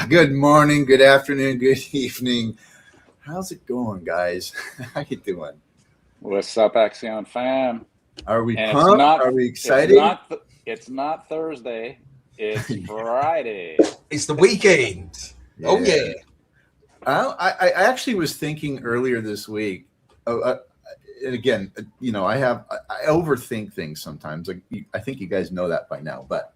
Good morning, good afternoon, good evening. How's it going, guys? How you doing? What's up, Axion fam? Are we And pumped? Are we excited? It's not Thursday. It's Friday. It's the weekend. Yeah. Oh yeah. I actually was thinking earlier this week. And again, I overthink things sometimes. Like I think you guys know that by now. But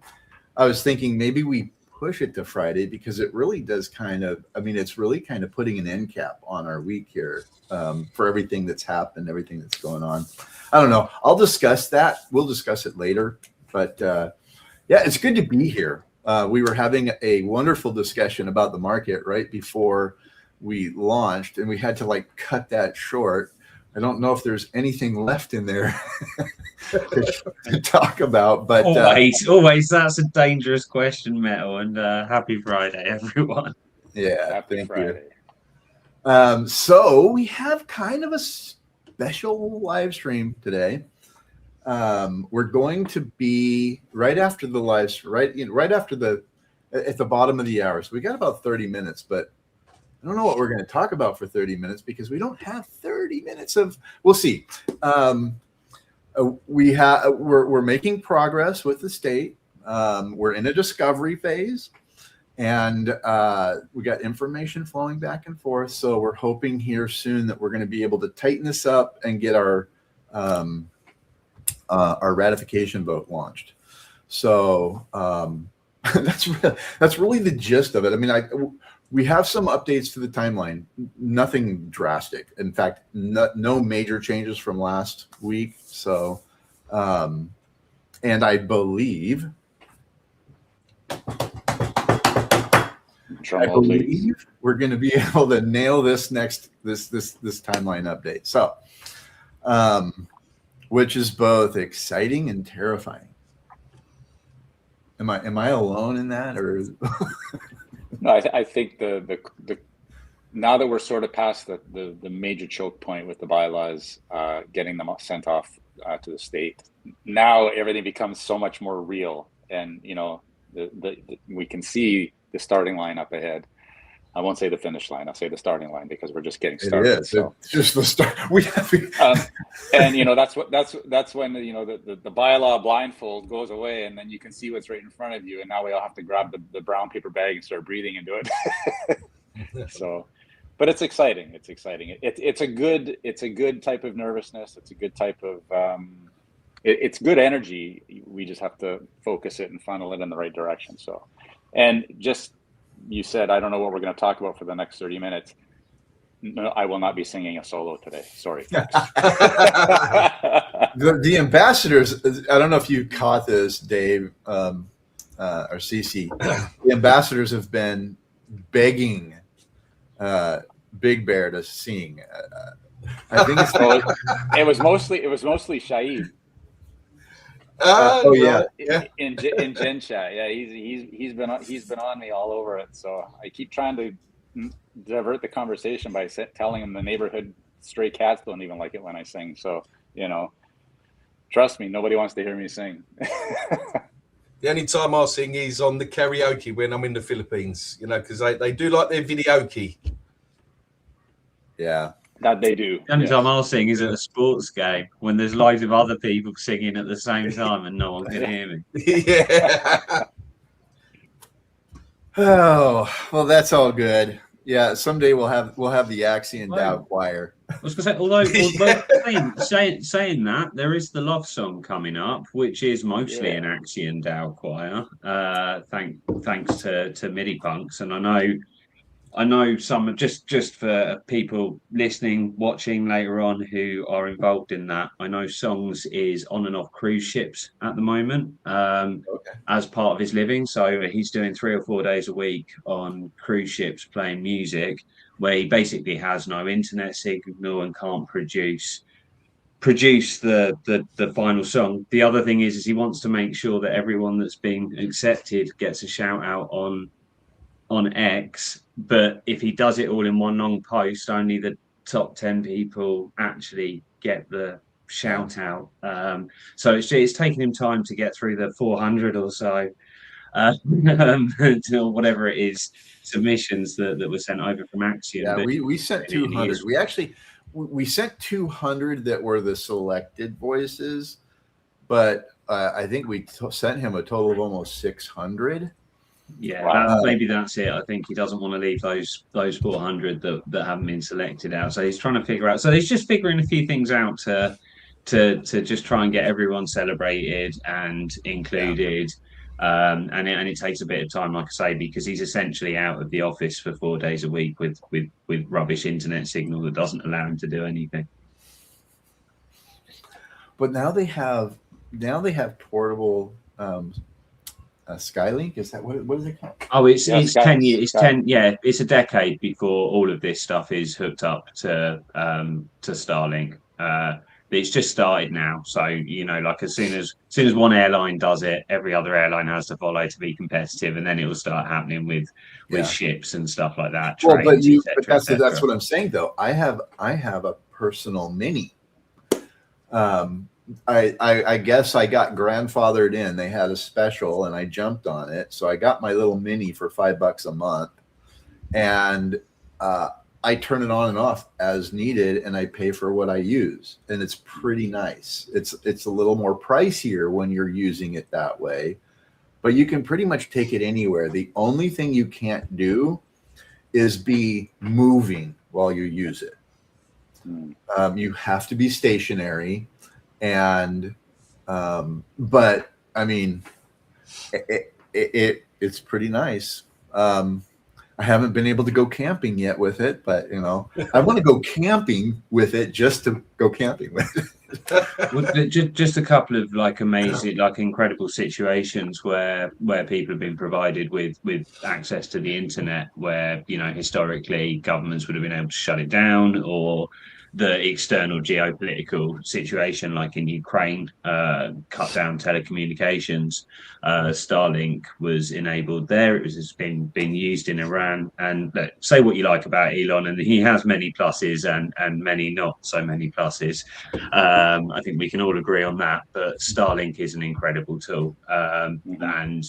I was thinking maybe we push it to Friday because it really does it's really kind of putting an end cap on our week here for everything that's happened, everything that's going on. I don't know. I'll discuss that. We'll discuss it later. But yeah, it's good to be here. We were having a wonderful discussion about the market right before we launched, and we had to cut that short. I don't know if there's anything left in there to talk about, but always that's a dangerous question, Metal. And happy Friday, everyone. Yeah, happy Friday. So we have kind of a special live stream today. We're going to be right after the live, at the bottom of the hour. So we got about 30 minutes, but I don't know what we're going to talk about for 30 minutes because we don't have 30 minutes of. We'll see. We're making progress with the state. We're in a discovery phase, and we got information flowing back and forth. So we're hoping here soon that we're going to be able to tighten this up and get our ratification vote launched. So that's really the gist of it. I mean, we have some updates to the timeline, nothing drastic. In fact, no major changes from last week. So, and I believe we're going to be able to nail this timeline update. So, which is both exciting and terrifying. Am I alone in that, or? No, I think the now that we're sort of past the major choke point with the bylaws, getting them sent off to the state, now everything becomes so much more real, and we can see the starting line up ahead. I won't say the finish line. I'll say the starting line because we're just getting started. It is. So. It's just the start. And that's when the bylaw blindfold goes away, and then you can see what's right in front of you. And now we all have to grab the brown paper bag and start breathing into it. So, but it's exciting. It's exciting. It's a good type of nervousness. It's a good type of it's good energy. We just have to focus it and funnel it in the right direction. So, and just. You said, I don't know what we're going to talk about for the next 30 minutes. No, I will not be singing a solo today. Sorry. The ambassadors, I don't know if you caught this, Dave or Cece. The ambassadors have been begging Big Bear to sing. I think it was mostly Shaib. Yeah. In Gen Chat, yeah, he's been on me all over it. So I keep trying to divert the conversation by telling him the neighborhood stray cats don't even like it when I sing. So trust me, nobody wants to hear me sing. The only time I sing is on the karaoke when I'm in the Philippines. Because they do like their videoke. Yeah. That they do. The only time I'll sing is at a sports game when there's loads of other people singing at the same time and no one can hear me. Yeah. Oh, well, that's all good. Yeah, someday we'll have the Axion DAO choir. I was going to say, although saying that, there is the love song coming up, which is mostly an Axion DAO choir. Thanks to MIDI punks, and I know some just for people listening, watching later on who are involved in that. I know Songs is on and off cruise ships at the moment as part of his living. So he's doing 3 or 4 days a week on cruise ships playing music where he basically has no internet signal and can't produce the final song. The other thing is he wants to make sure that everyone that's been accepted gets a shout out on X, but if he does it all in one long post, only the top 10 people actually get the shout out. So it's taken him time to get through the 400 or so to whatever it is, submissions that were sent over from Axion. Yeah, but we sent 200. We sent 200 that were the selected voices, but I think we sent him a total of almost 600. Yeah, Wow. maybe that's it. I think he doesn't want to leave those 400 that haven't been selected out. So he's trying to figure out. So he's just figuring a few things out to just try and get everyone celebrated and included. And it takes a bit of time, like I say, because he's essentially out of the office for 4 days a week with rubbish internet signal that doesn't allow him to do anything. But now they have portable Skylink. Is that what is it called? Oh, it's 10 years. It's Sky. 10. Yeah, it's a decade before all of this stuff is hooked up to Starlink. It's just started now, so like as soon as one airline does it, every other airline has to follow to be competitive, and then it will start happening with ships and stuff like that. Well, trains, but that's what I'm saying though. I have a personal Mini. I guess I got grandfathered in. They had a special and I jumped on it. So I got my little Mini for $5 a month, and I turn it on and off as needed, and I pay for what I use. And it's pretty nice. It's a little more pricier when you're using it that way, but you can pretty much take it anywhere. The only thing you can't do is be moving while you use it. You have to be stationary. And but I mean, it's pretty nice. I haven't been able to go camping yet with it, but I want to go camping with it just to go camping with it. Just a couple of amazing, incredible situations where people have been provided with access to the internet, where historically governments would have been able to shut it down, or the external geopolitical situation, like in Ukraine, cut down telecommunications. Starlink was enabled there. It has been used in Iran. And say what you like about Elon, and he has many pluses and many not so many pluses. I think we can all agree on that. But Starlink is an incredible tool and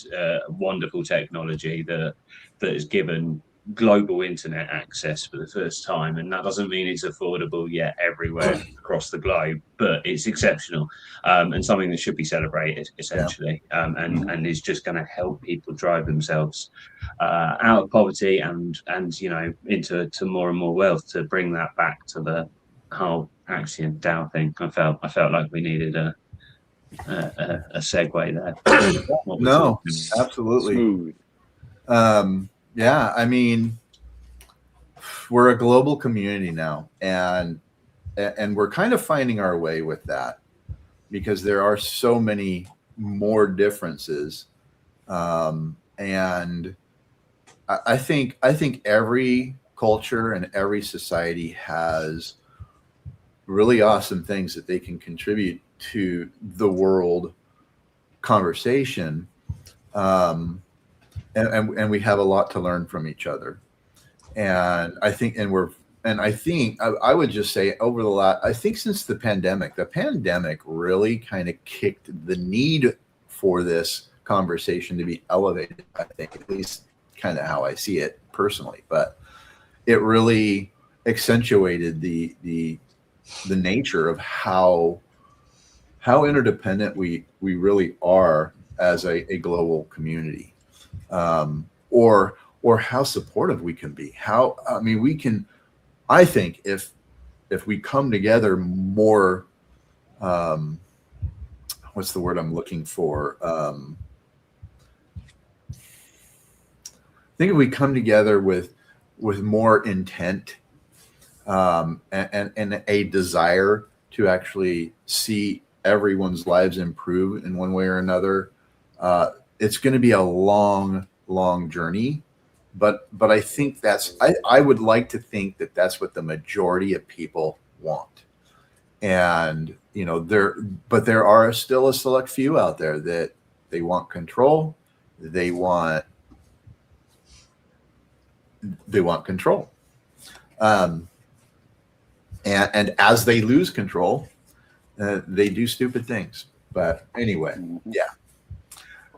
wonderful technology that has given global internet access for the first time, and that doesn't mean it's affordable yet everywhere across the globe, but it's exceptional, and something that should be celebrated essentially. And is just going to help people drive themselves out of poverty and into more and more wealth, to bring that back to the whole Axion DAO thing. I felt like we needed a segue there. No, absolutely. Smooth. Yeah, I mean, we're a global community now, and we're kind of finding our way with that, because there are so many more differences, and I think every culture and every society has really awesome things that they can contribute to the world conversation. And we have a lot to learn from each other. And I think I would just say I think since the pandemic really kind of kicked the need for this conversation to be elevated. I think, at least kind of how I see it personally, but it really accentuated the nature of how interdependent we really are as a global community. Or how supportive we can be. I think if we come together more, what's the word I'm looking for? I think if we come together with more intent, and a desire to actually see everyone's lives improve in one way or another, it's going to be a long journey, but I think I would like to think that that's what the majority of people want. And there are still a select few out there that they want control. They want control. And as they lose control, they do stupid things. But anyway, yeah.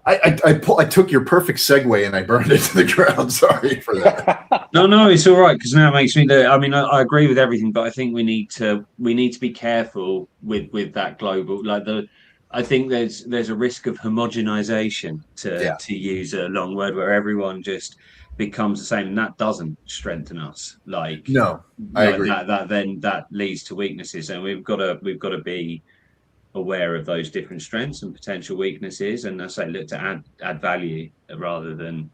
I took your perfect segue and I burned it to the ground. Sorry for that. No, it's all right because now it makes me. I mean, I agree with everything, but I think we need to be careful with that global. I think there's a risk of homogenization to use a long word where everyone just becomes the same, and that doesn't strengthen us. No, I agree. That leads to weaknesses, and we've got to be aware of those different strengths and potential weaknesses, and I say look to add value rather than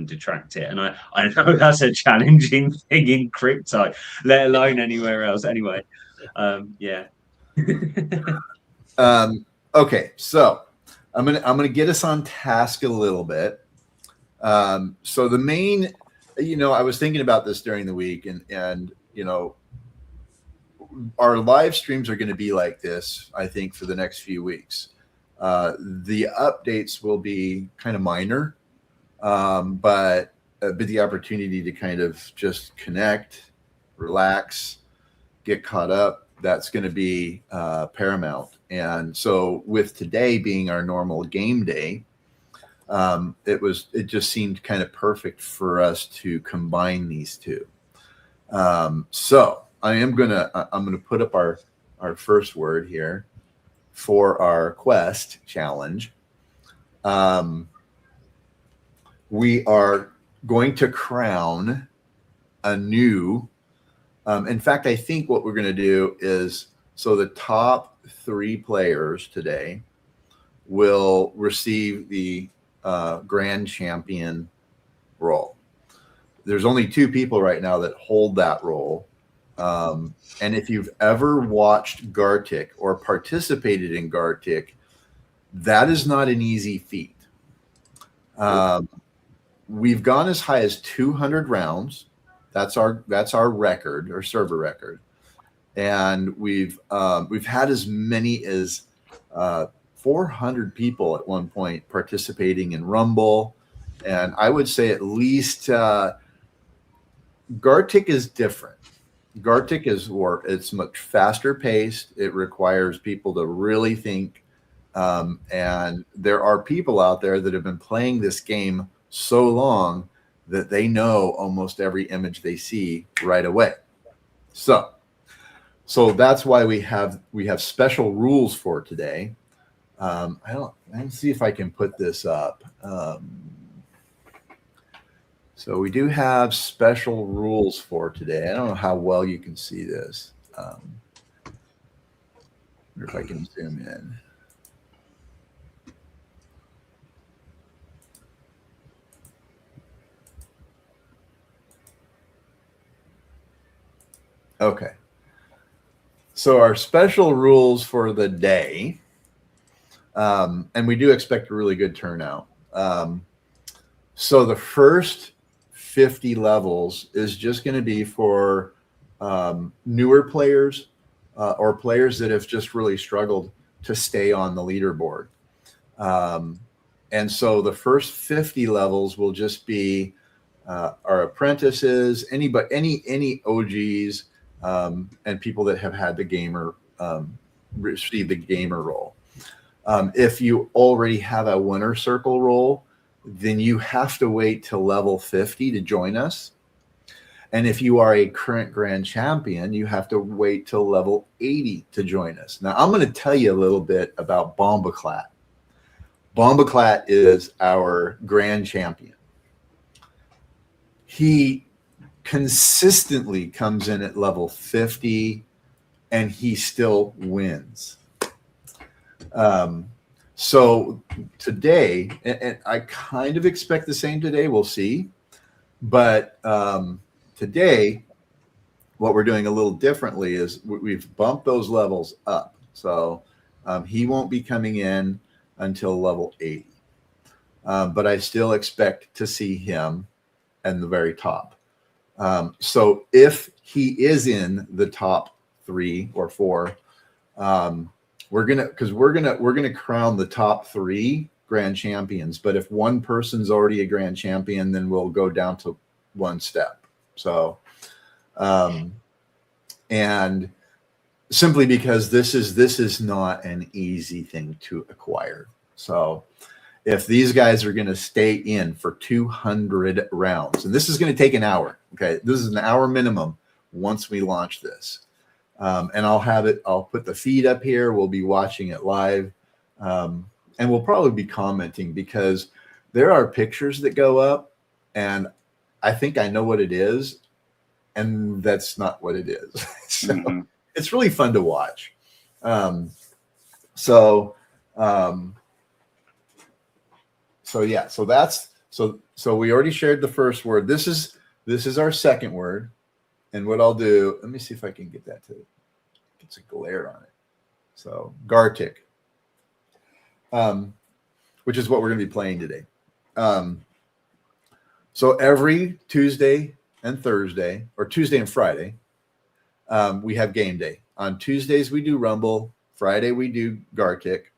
detract it. And I know that's a challenging thing in crypto, let alone anywhere else. Anyway, yeah. Okay, so I'm gonna get us on task a little bit. So the main, I was thinking about this during the week, and our live streams are going to be like this, I think, for the next few weeks. The updates will be kind of minor, but the opportunity to kind of just connect, relax, get caught up, that's going to be paramount. And so with today being our normal game day, it just seemed kind of perfect for us to combine these two. So I'm gonna put up our first word here for our quest challenge. We are going to crown a new. In fact, I think what we're going to do is, so the top 3 players today will receive the grand champion role. There's only 2 people right now that hold that role. And if you've ever watched Gartic or participated in Gartic, that is not an easy feat. We've gone as high as 200 rounds. That's our record, or server record. And we've had as many as 400 people at one point participating in Rumble. And I would say at least Gartic is different. Gartic it's much faster paced. It requires people to really think. And there are people out there that have been playing this game so long that they know almost every image they see right away. So that's why we have special rules for today. Let's see if I can put this up. So we do have special rules for today. I don't know how well you can see this. I wonder if I can zoom in. Okay. So our special rules for the day, and we do expect a really good turnout. So the first 50 levels is just going to be for newer players or players that have just really struggled to stay on the leaderboard. And so the first 50 levels will just be our apprentices, any OGs, and people that have had the gamer receive the gamer role. If you already have a winner circle role, then you have to wait till level 50 to join us. And if you are a current grand champion, you have to wait till level 80 to join us. Now, I'm going to tell you a little bit about Bombaclat. Bombaclat is our grand champion. He consistently comes in at level 50 and he still wins. So today, and I kind of expect the same today, we'll see. But today, what we're doing a little differently is we've bumped those levels up. So he won't be coming in until level 80. But I still expect to see him in the very top. So if he is in the top 3 or 4, we're gonna crown the top 3 grand champions. But if one person's already a grand champion, then we'll go down to 1 step. So, and simply because this is not an easy thing to acquire. So, if these guys are going to stay in for 200 rounds. And this is going to take an hour. Okay. This is an hour minimum once we launch this. And I'll put the feed up here. We'll be watching it live. And we'll probably be commenting because there are pictures that go up and I think I know what it is. And that's not what it is. So it's really fun to watch. So yeah, so we already shared the first word. This is our second word. And what I'll do, let me see if I can get that to get a glare on it. So Gartic, which is what we're going to be playing today. So every Tuesday and Thursday, or Tuesday and Friday, we have game day. On Tuesdays, we do Rumble. Friday, we do Gartic.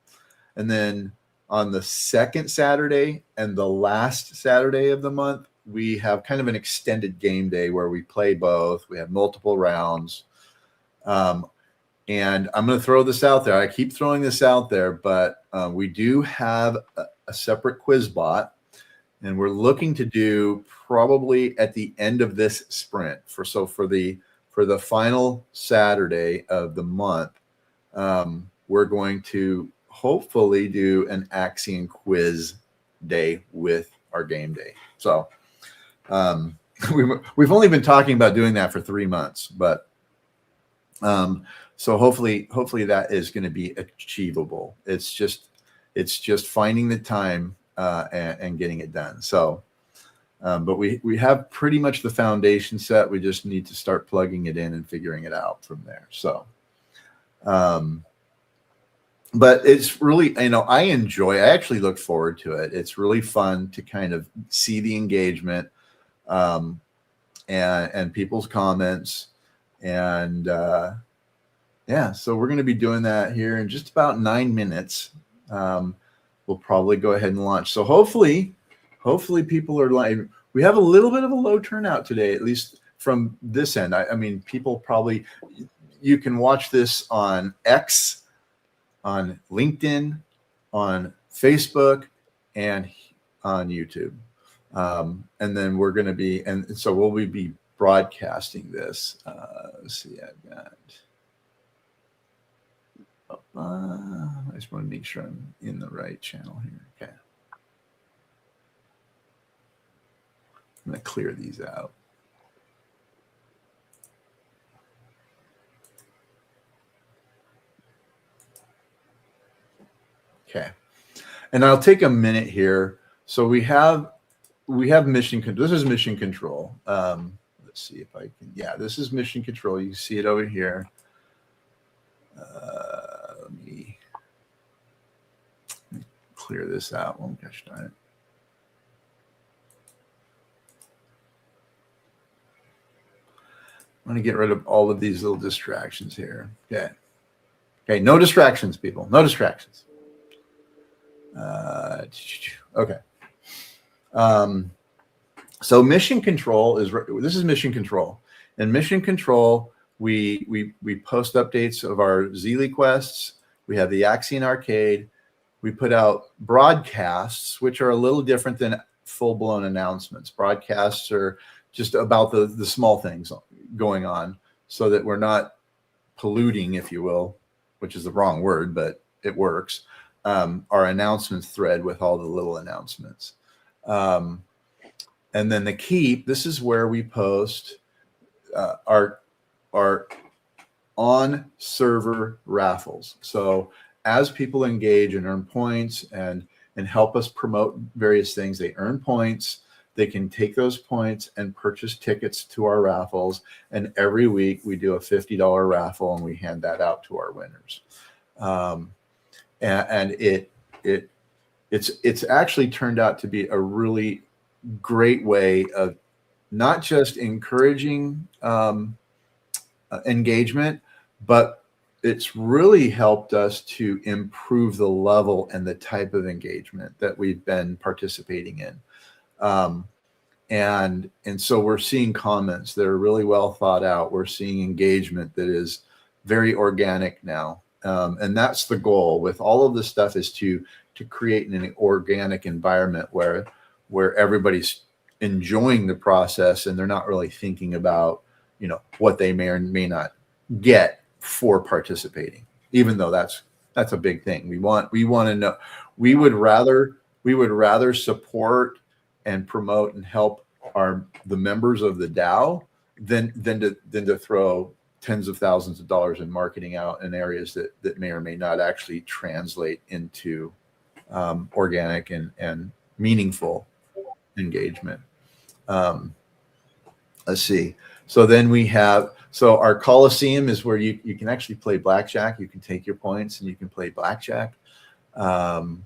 And then on the second Saturday and the last Saturday of the month, we have kind of an extended game day where we play both. We have multiple rounds. And I'm going to throw this out there. I keep throwing this out there, but we do have a separate quiz bot. And we're looking to do probably at the end of this sprint for the final Saturday of the month, we're going to hopefully do an Axion quiz day with our game day. So we've only been talking about doing that for 3 months, but so hopefully that is going to be achievable. It's just finding the time and getting it done. So, but we have pretty much the foundation set. We just need to start plugging it in and figuring it out from there. So, but it's really, I actually look forward to it. It's really fun to kind of see the engagement and people's comments. And yeah, so we're going to be doing that here in just about 9 minutes. We'll probably go ahead and launch. So hopefully people are live. We have a little bit of a low turnout today, at least from this end. I mean, people probably, you can watch this on X, on LinkedIn, on Facebook, and on YouTube. And then we're going to be, and so we'll be broadcasting this. Let's see, I've got, I just want to make sure I'm in the right channel here. Okay. I'm going to clear these out. Okay. And I'll take a minute here. So we have mission control. This is mission control. Let's see if I can. Yeah, this is mission control. You can see it over here. Let me clear this out. Oh, gosh darn it. I'm going to get rid of all of these little distractions here. Okay. Okay. No distractions, people. No distractions. Okay. So mission control this is mission control. In mission control, we post updates of our Zeely quests. We have the Axion Arcade. We put out broadcasts, which are a little different than full-blown announcements. Broadcasts are just about the small things going on so that we're not polluting, if you will, which is the wrong word, but it works, our announcements thread with all the little announcements. And then the keep, this is where we post our on-server raffles. So as people engage and earn points and help us promote various things, they earn points. They can take those points and purchase tickets to our raffles. And every week we do a $50 raffle and we hand that out to our winners. And it's actually turned out to be a really great way of not just encouraging engagement, but it's really helped us to improve the level and the type of engagement that we've been participating in. And so we're seeing comments that are really well thought out. We're seeing engagement that is very organic now. And that's the goal with all of this stuff, is to create an organic environment where everybody's enjoying the process and they're not really thinking about, you know, what they may or may not get for participating, even though that's a big thing. We want to know, we would rather support and promote and help the members of the DAO than to throw tens of thousands of dollars in marketing out in areas that may or may not actually translate into organic and meaningful engagement. Let's see. So then we have, so our Coliseum is where you can actually play blackjack. You can take your points and you can play blackjack. And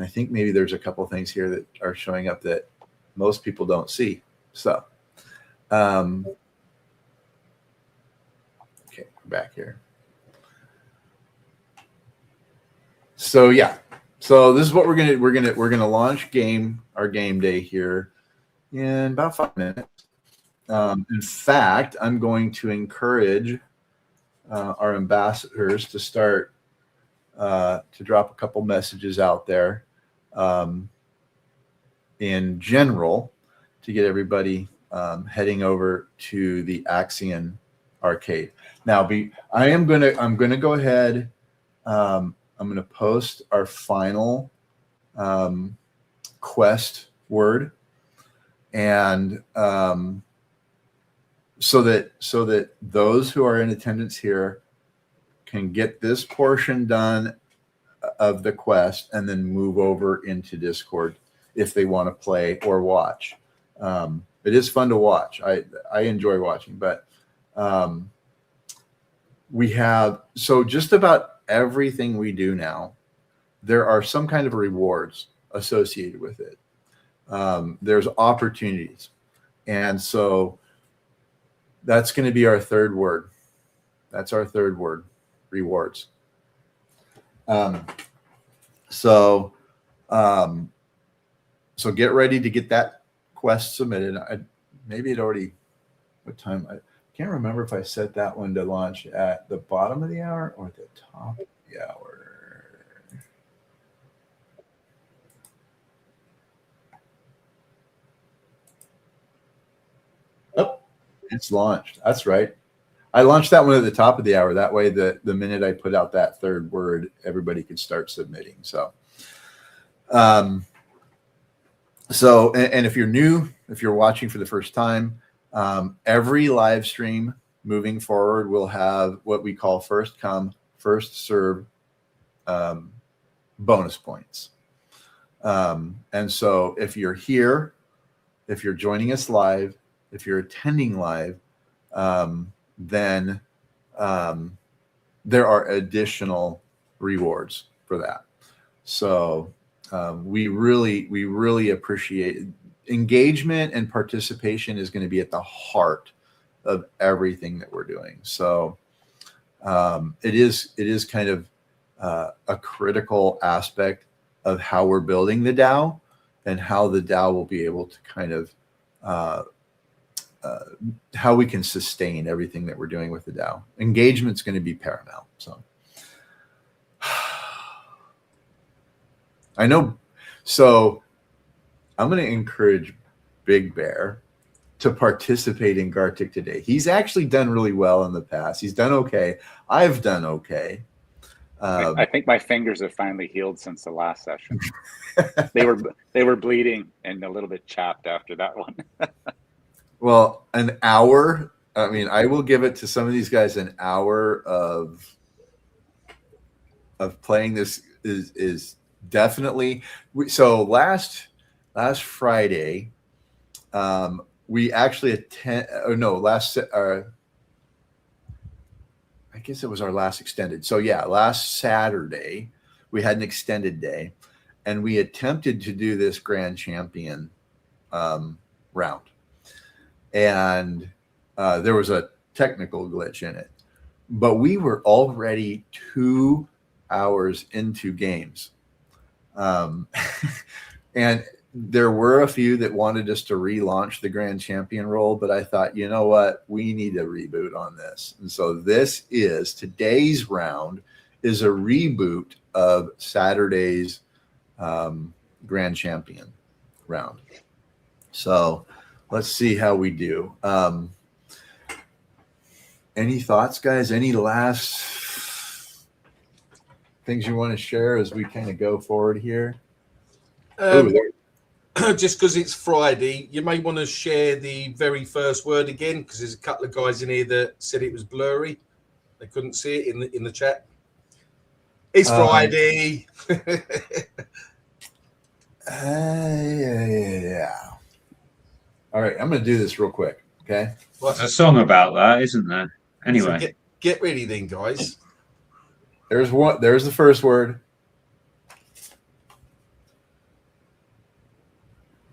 I think maybe there's a couple things here that are showing up that most people don't see. So, okay, we're back here. So yeah, so this is what we're gonna launch our game day here in about 5 minutes. In fact, I'm going to encourage our ambassadors to start to drop a couple messages out there in general to get everybody heading over to the Axion arcade. Now, I'm gonna go ahead. I'm gonna post our final quest word, and so that those who are in attendance here can get this portion done of the quest and then move over into Discord if they want to play or watch. It is fun to watch. I enjoy watching, but we have, so just about everything we do now, there are some kind of rewards associated with it. There's opportunities. And so that's going to be our third word. That's our third word, rewards. So get ready to get that quest submitted. Maybe it already, what time? I can't remember if I set that one to launch at the bottom of the hour or at the top of the hour. Oh, it's launched. That's right. I launched that one at the top of the hour. That way, the minute I put out that third word, everybody could start submitting. So, and if you're new, if you're watching for the first time, every live stream moving forward will have what we call first come, first serve bonus points. And so if you're here, if you're joining us live, if you're attending live, then there are additional rewards for that. So we really appreciate engagement, and participation is going to be at the heart of everything that we're doing. So it is kind of a critical aspect of how we're building the DAO and how the DAO will be able to kind of how we can sustain everything that we're doing with the DAO. Engagement's going to be paramount. So I know. So I'm going to encourage Big Bear to participate in Gartic today. He's actually done really well in the past. He's done okay. I've done okay. I think my fingers have finally healed since the last session. They were bleeding and a little bit chapped after that one. Well, an hour. I mean, I will give it to some of these guys. An hour of playing this is definitely. So last Friday, we actually I guess it was our last extended. So yeah, last Saturday we had an extended day, and we attempted to do this Grand Champion round. And there was a technical glitch in it, but we were already 2 hours into games. And there were a few that wanted us to relaunch the Grand Champion role, but I thought, you know what, we need a reboot on this. And so today's round is a reboot of Saturday's Grand Champion round. So let's see how we do. Any thoughts, guys? Any last things you want to share as we kind of go forward here? Just because it's Friday, you may want to share the very first word again, because there's a couple of guys in here that said it was blurry. They couldn't see it in the chat. It's Friday. Yeah. All right, I'm going to do this real quick. Okay. There's a song about that, isn't there? Anyway, So get ready then, guys. There's one. There's the first word.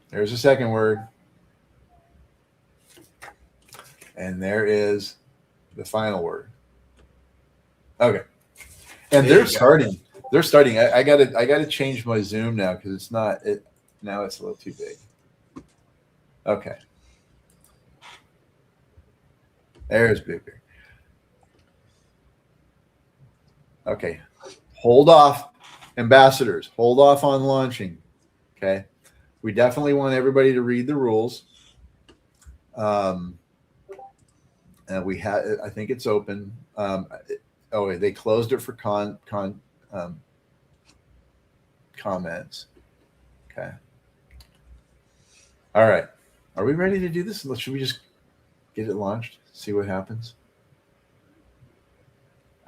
There's the second word. And there is the final word. Okay. And they're starting. They're starting. I gotta change my zoom now because it's not it now it's a little too big. Okay. There's bigger. Okay. Hold off, ambassadors. Hold off on launching. Okay. We definitely want everybody to read the rules. And we had, I think it's open. They closed it for comments. Okay. All right. Are we ready to do this? Should we just get it launched? See what happens?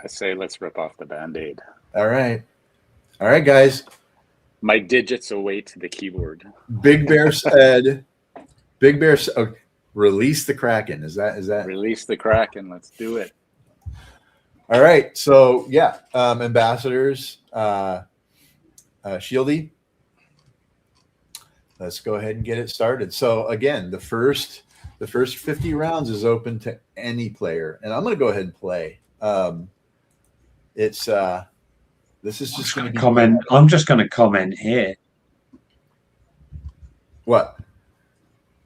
I say let's rip off the Band-Aid. All right. All right, guys. My digits await the keyboard. Big Bear said, release the Kraken. Is that? Release the Kraken. Let's do it. All right. So yeah, ambassadors, Shieldy. Let's go ahead and get it started. So again, the first 50 rounds is open to any player, and I'm going to go ahead and play. This is just going to be comment. I'm just going to comment here. What?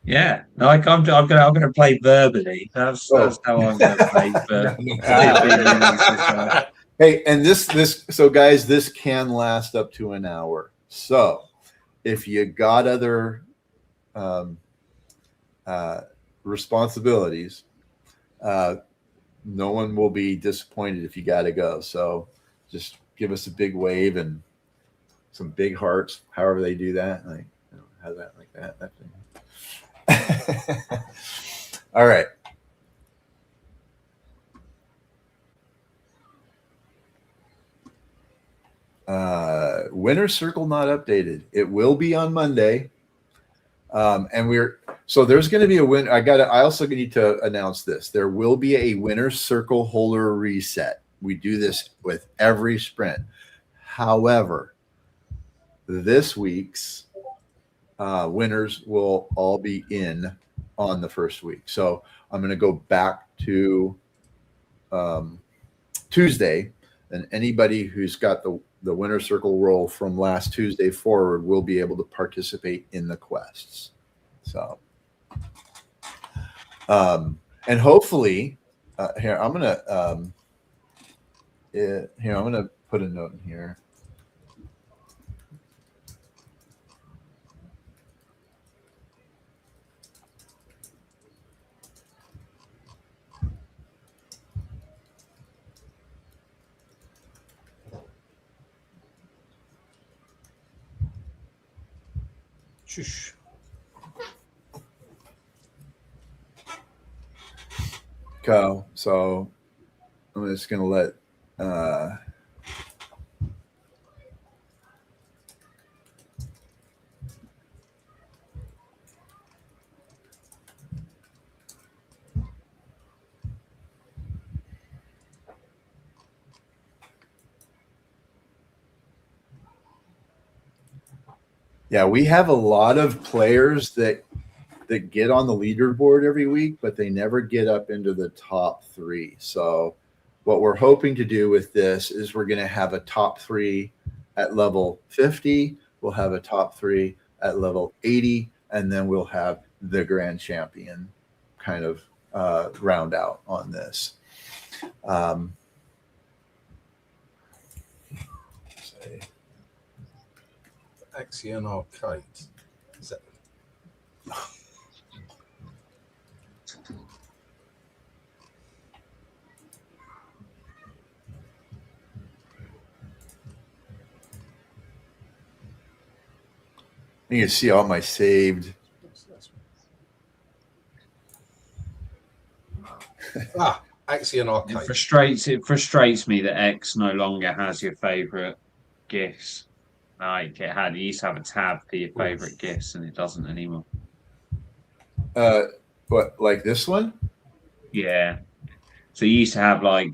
Yeah, like I'm going to play verbally. That's how I'm going to play. Hey, and this. So guys, this can last up to an hour. So if you got other responsibilities, no one will be disappointed if you got to go. So just give us a big wave and some big hearts, however they do that. Like, how that, like that thing. All right. Winner's Circle not updated. It will be on Monday. And so there's going to be a win. I also need to announce this. There will be a Winner's Circle holder reset. We do this with every sprint. However, this week's winners will all be in on the first week. So I'm going to go back to Tuesday, and anybody who's got the Winner's Circle roll from last Tuesday forward will be able to participate in the quests. So, and hopefully, here I'm gonna put a note in here. Shush. Go. So I'm just gonna let yeah, we have a lot of players that get on the leaderboard every week, but they never get up into the top 3. So what we're hoping to do with this is we're going to have a top 3 at level 50. We'll have a top 3 at level 80, and then we'll have the grand champion kind of round out on this. Axion Arcade. Is that... You can see all my saved. Axion Arcade. It frustrates me that X no longer has your favorite GIFs. Like it used to have a tab for your favorite GIFs, and it doesn't anymore. What, like this one? Yeah. So you used to have like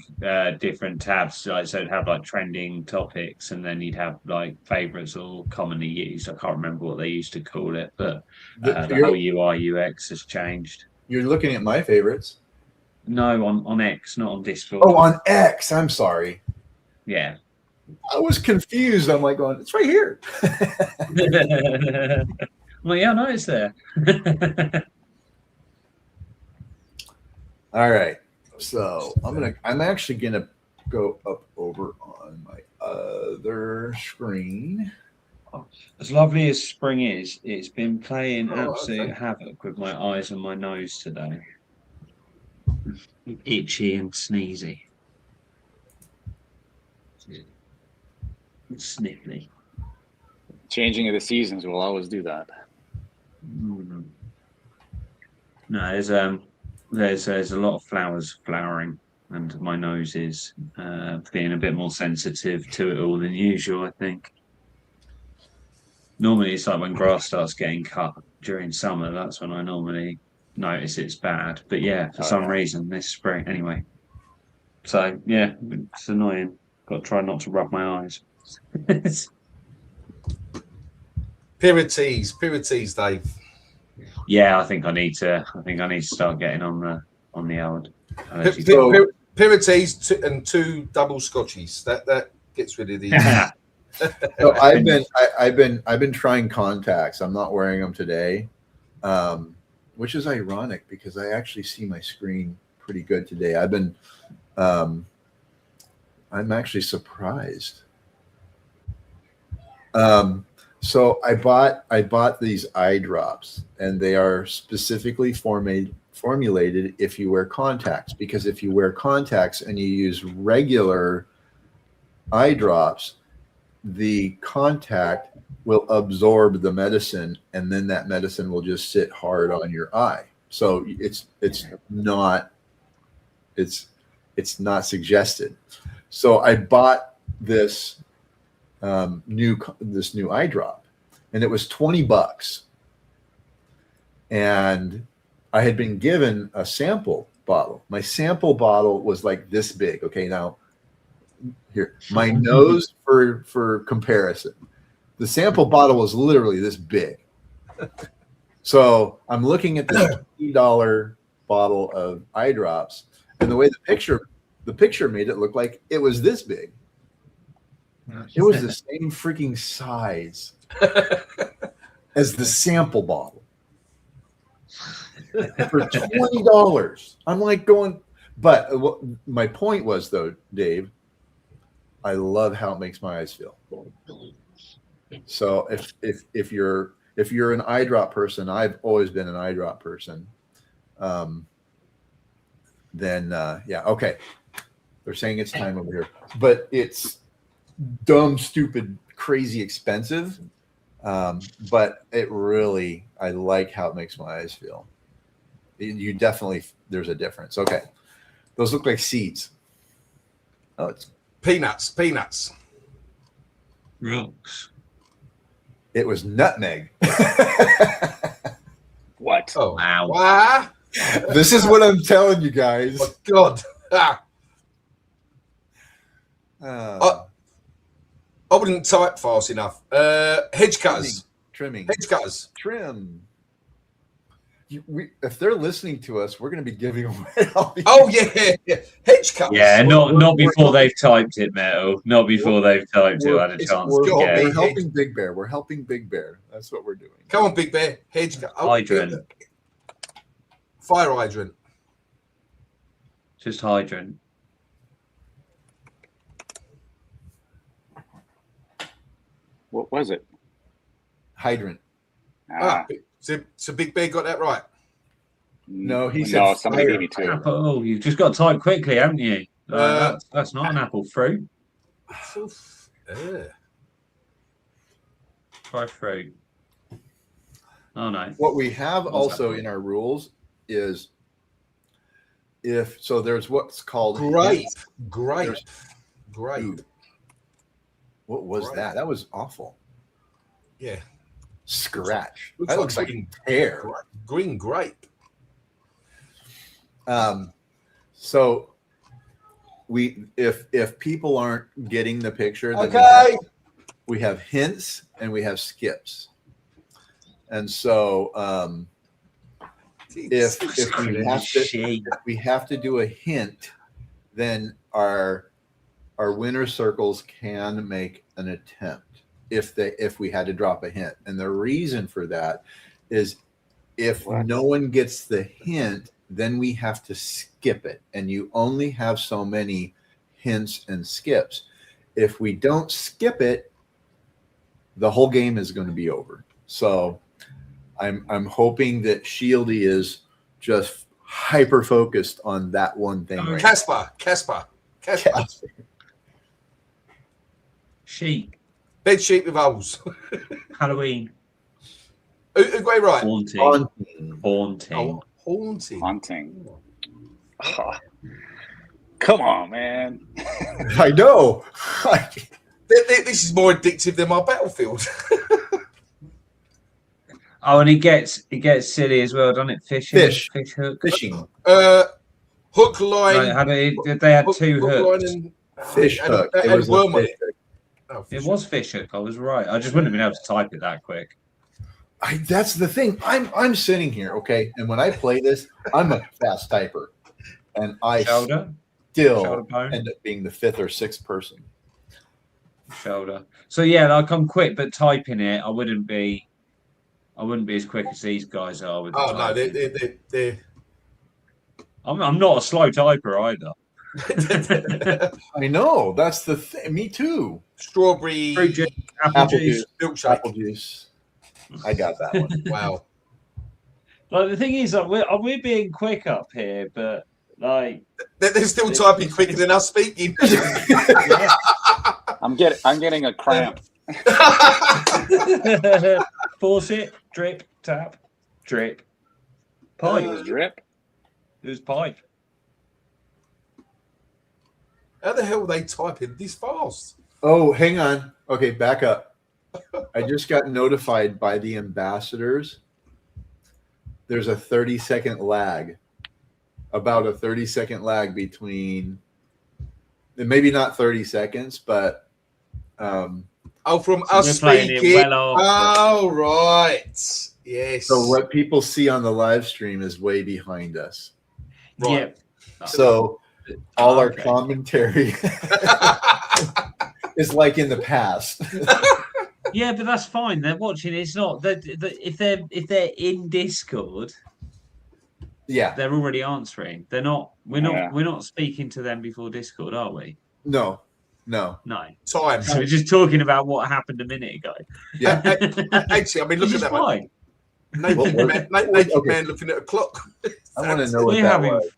different tabs, like so it'd have like trending topics, and then you'd have like favorites or commonly used. I can't remember what they used to call it, but the whole UI UX has changed. You're looking at my favorites. No, on X, not on Discord. Oh, on X. I'm sorry. Yeah. I was confused. I'm like going, it's right here. Well, yeah, I know it's there. All right. So I'm actually gonna go up over on my other screen. As lovely as spring is, it's been playing absolute havoc with my eyes and my nose today. Itchy and sneezy. Sniffly. Changing of the seasons will always do that. No, there's a lot of flowers flowering, and my nose is being a bit more sensitive to it all than usual, I think. Normally it's like when grass starts getting cut during summer, that's when I normally notice it's bad. But yeah, for some reason this spring anyway. So yeah, it's annoying. Got to try not to rub my eyes. Pirites, Dave. Yeah, I think I need to start getting on the old. Pirites and 2 double scotchies. That gets rid of these. So I've been trying contacts. I'm not wearing them today, which is ironic because I actually see my screen pretty good today. I'm actually surprised. So I bought these eye drops, and they are specifically formulated if you wear contacts, because if you wear contacts and you use regular eye drops, the contact will absorb the medicine, and then that medicine will just sit hard on your eye. So it's not suggested. So I bought this new eye drop, and it was $20, and I had been given a sample bottle. My sample bottle was like this big. Okay, now here, my nose for comparison. The sample bottle was literally this big. So I'm looking at this $20 bottle of eye drops, and the way the picture made it look like it was this big. It was the same freaking size as the sample bottle for $20. I'm like going, but my point was though, Dave, I love how it makes my eyes feel. So if you're an eye drop person, I've always been an eye drop person. Then yeah, okay. They're saying it's time over here, but it's dumb, stupid, crazy expensive. But it really, I like how it makes my eyes feel. You definitely, there's a difference. Okay. Those look like seeds. Oh, it's Peanuts. Rocks. It was nutmeg. What? Oh, wow. Wow. This is what I'm telling you guys. Oh, God. I wouldn't type fast enough. Hedge cutters. Trimming. Hedge cutters. Trim. If they're listening to us, we're going to be giving away all these. Oh, yeah. Hedge cutters. Yeah, not before they've typed it, Metal. Not before they've typed it. I had a chance to We're get. helping Big Bear. We're helping Big Bear. That's what we're doing. Come on, Big Bear. Hedge cutter. Oh, Hydrant. Fire hydrant. Just hydrant. What was it? hydrant. So Big Bear got that right. No, he no. said Somebody fire. beat me to it. Apple. You've just got to type quickly, haven't you? That's not an apple fruit. Try fruit. Oh no. What we have What's also that? in our rules is there's what's called Grape. hints. Grape. Ooh. What was Grape. that? That was awful. Yeah. Scratch. Looks That like looks like green. hair. Green grape. So if people aren't getting the picture, then Okay. we have hints and we have skips. And so if we have to do a hint, then our winner circles can make an attempt if we had to drop a hint. And the reason for that is if no one gets the hint, then we have to skip it. And you only have so many hints and skips. If we don't skip it, the whole game is going to be over. So I'm hoping that Shieldy is just hyper focused on that one thing. Right Casper. Sheep. Bed sheet with holes. Halloween. Who got it right? Haunting. Haunting. Oh, come on, man. I know. This is more addictive than my Battlefield. Oh, and it gets silly as well, doesn't it? Fish hook. Fishing. Hook, line. No, they had two hooks. Line and Fish hook. And It was worm a on fish it. hook. Oh, It was fish hook. I was right. I just wouldn't have been able to type it that quick. That's the thing. I'm sitting here, okay, and when I play this, I'm a fast typer, and I Shoulder bone. end up being the fifth or sixth person. Shoulder. So yeah, like I'm quick, but typing it, I wouldn't be as quick as these guys are with the typing. They're I'm not a slow typer either. I know. That's the thing. Me too. strawberry Fruit juice, apple juice. milkshake. Apple juice. I got that one. Wow. Like the thing is, like, we're being quick up here, but like They're still typing quicker than us speaking. yeah. I'm getting a cramp. Force it, drip, tap, drip. Pipe. Drip. It was pipe. How the hell are they typing this fast? Oh, hang on. Okay, back up. I just got notified by the ambassadors. There's a 30-second lag. About a 30-second lag between, maybe not 30 seconds, but from us We're playing it speaking. well after. Oh, right. Yes. so what people see on the live stream is way behind us. Right. Yeah. So all our Okay. commentary is like in the past. Yeah, but that's fine. They're watching. It's not that if they're in Discord, Yeah. they're already answering. They're not. We're not. Yeah. We're not speaking to them before Discord, are we? No. No. Time. So we're just talking about what happened a minute ago. Yeah. Actually, I mean, look Which at is that one. fine. Naked Okay. man looking at a clock. I want to know what We're that having was.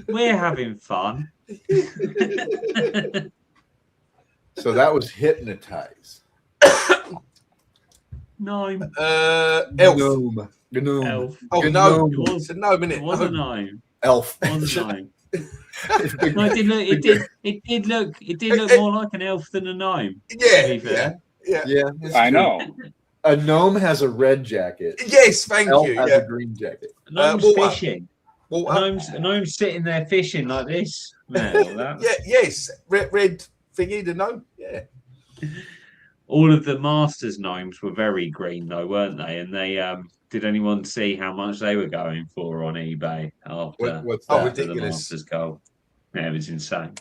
we're having fun. So that was hypnotize. Gnome. Elf. Gnome. Gnome. Elf. Oh, Good no. gnome. It's a no minute. It was a gnome. Elf. It was a gnome. No, it did look more like an elf than a gnome. To be fair. Yeah. Yeah, it's I true. know. A gnome has a red jacket. Yes, thank Elf you. has Yeah. a green jacket. A gnome's Water. fishing. A Water. gnome's sitting there fishing like this. Man, Yeah, yes. Red thingy, the gnome. Yeah. all of the Masters gnomes were very green though, weren't they? And they did anyone see how much they were going for on eBay after, What's Oh, that? after the ridiculous. Masters gold? Yeah, it was insane.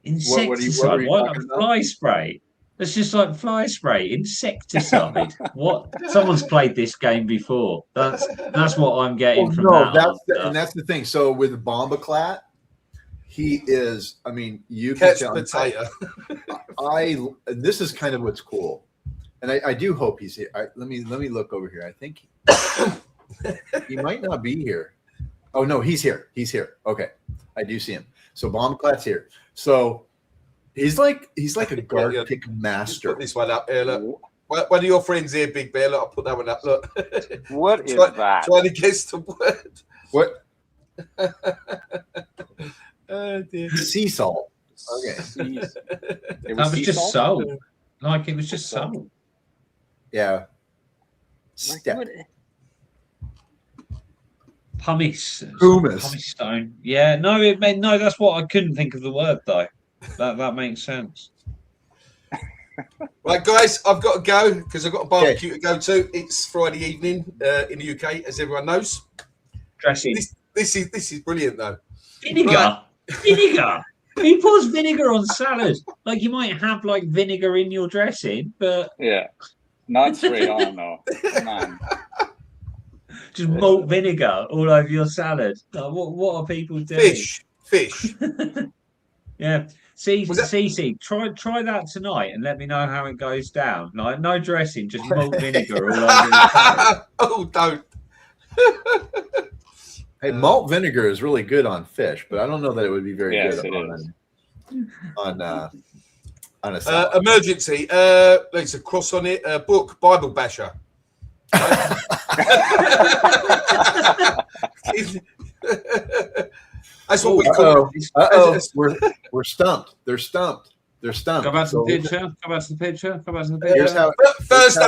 What were you Insecticide. What talking about? fly spray? It's just like fly spray, insecticide. What? Someone's played this game before. That's what I'm getting from that. And that's the thing. So with Bombaclat, he is. I mean, you can Catch tell. potato. This is kind of what's cool. And I do hope he's here. Let me look over here. I think he might not be here. Oh no, he's here. He's here. Okay, I do see him. So Bombclat's here. So he's like a Gartic master. Put this one up here. Look. One of your friends here, Big Bear. Look, I'll put that one up. Look. What is that? Trying to guess the word. What? Oh dear. Sea salt. Okay. It That was sea just salt? salt. Like it was just salt. Yeah. Like, Step. what- Pumice. Pumice. Pumice stone. Yeah, no, it meant no, that's what I couldn't think of the word though. That makes sense. Right, guys, I've got to go because I've got a barbecue to go to. It's Friday evening in the UK, as everyone knows. Dressing. This is brilliant though. Vinegar. Right. Vinegar. Who pours vinegar on salad? Like you might have like vinegar in your dressing, but Yeah. Not straight on, though. Come on. just malt vinegar all over your salad. Like, what are people doing? Fish. Yeah. Was that- Cece, try that tonight and let me know how it goes down. Like no dressing, just malt vinegar all over your salad. Oh, don't. Hey, malt vinegar is really good on fish, but I don't know that it would be very Yes, good it is. on a salad. Emergency. There's a cross on it. Book Bible Basher. That's what we call it. Uh-oh. We're stumped. They're stumped. They're stumped. Go back to the So- picture. Go back to the picture. Go back to the Here's picture. how First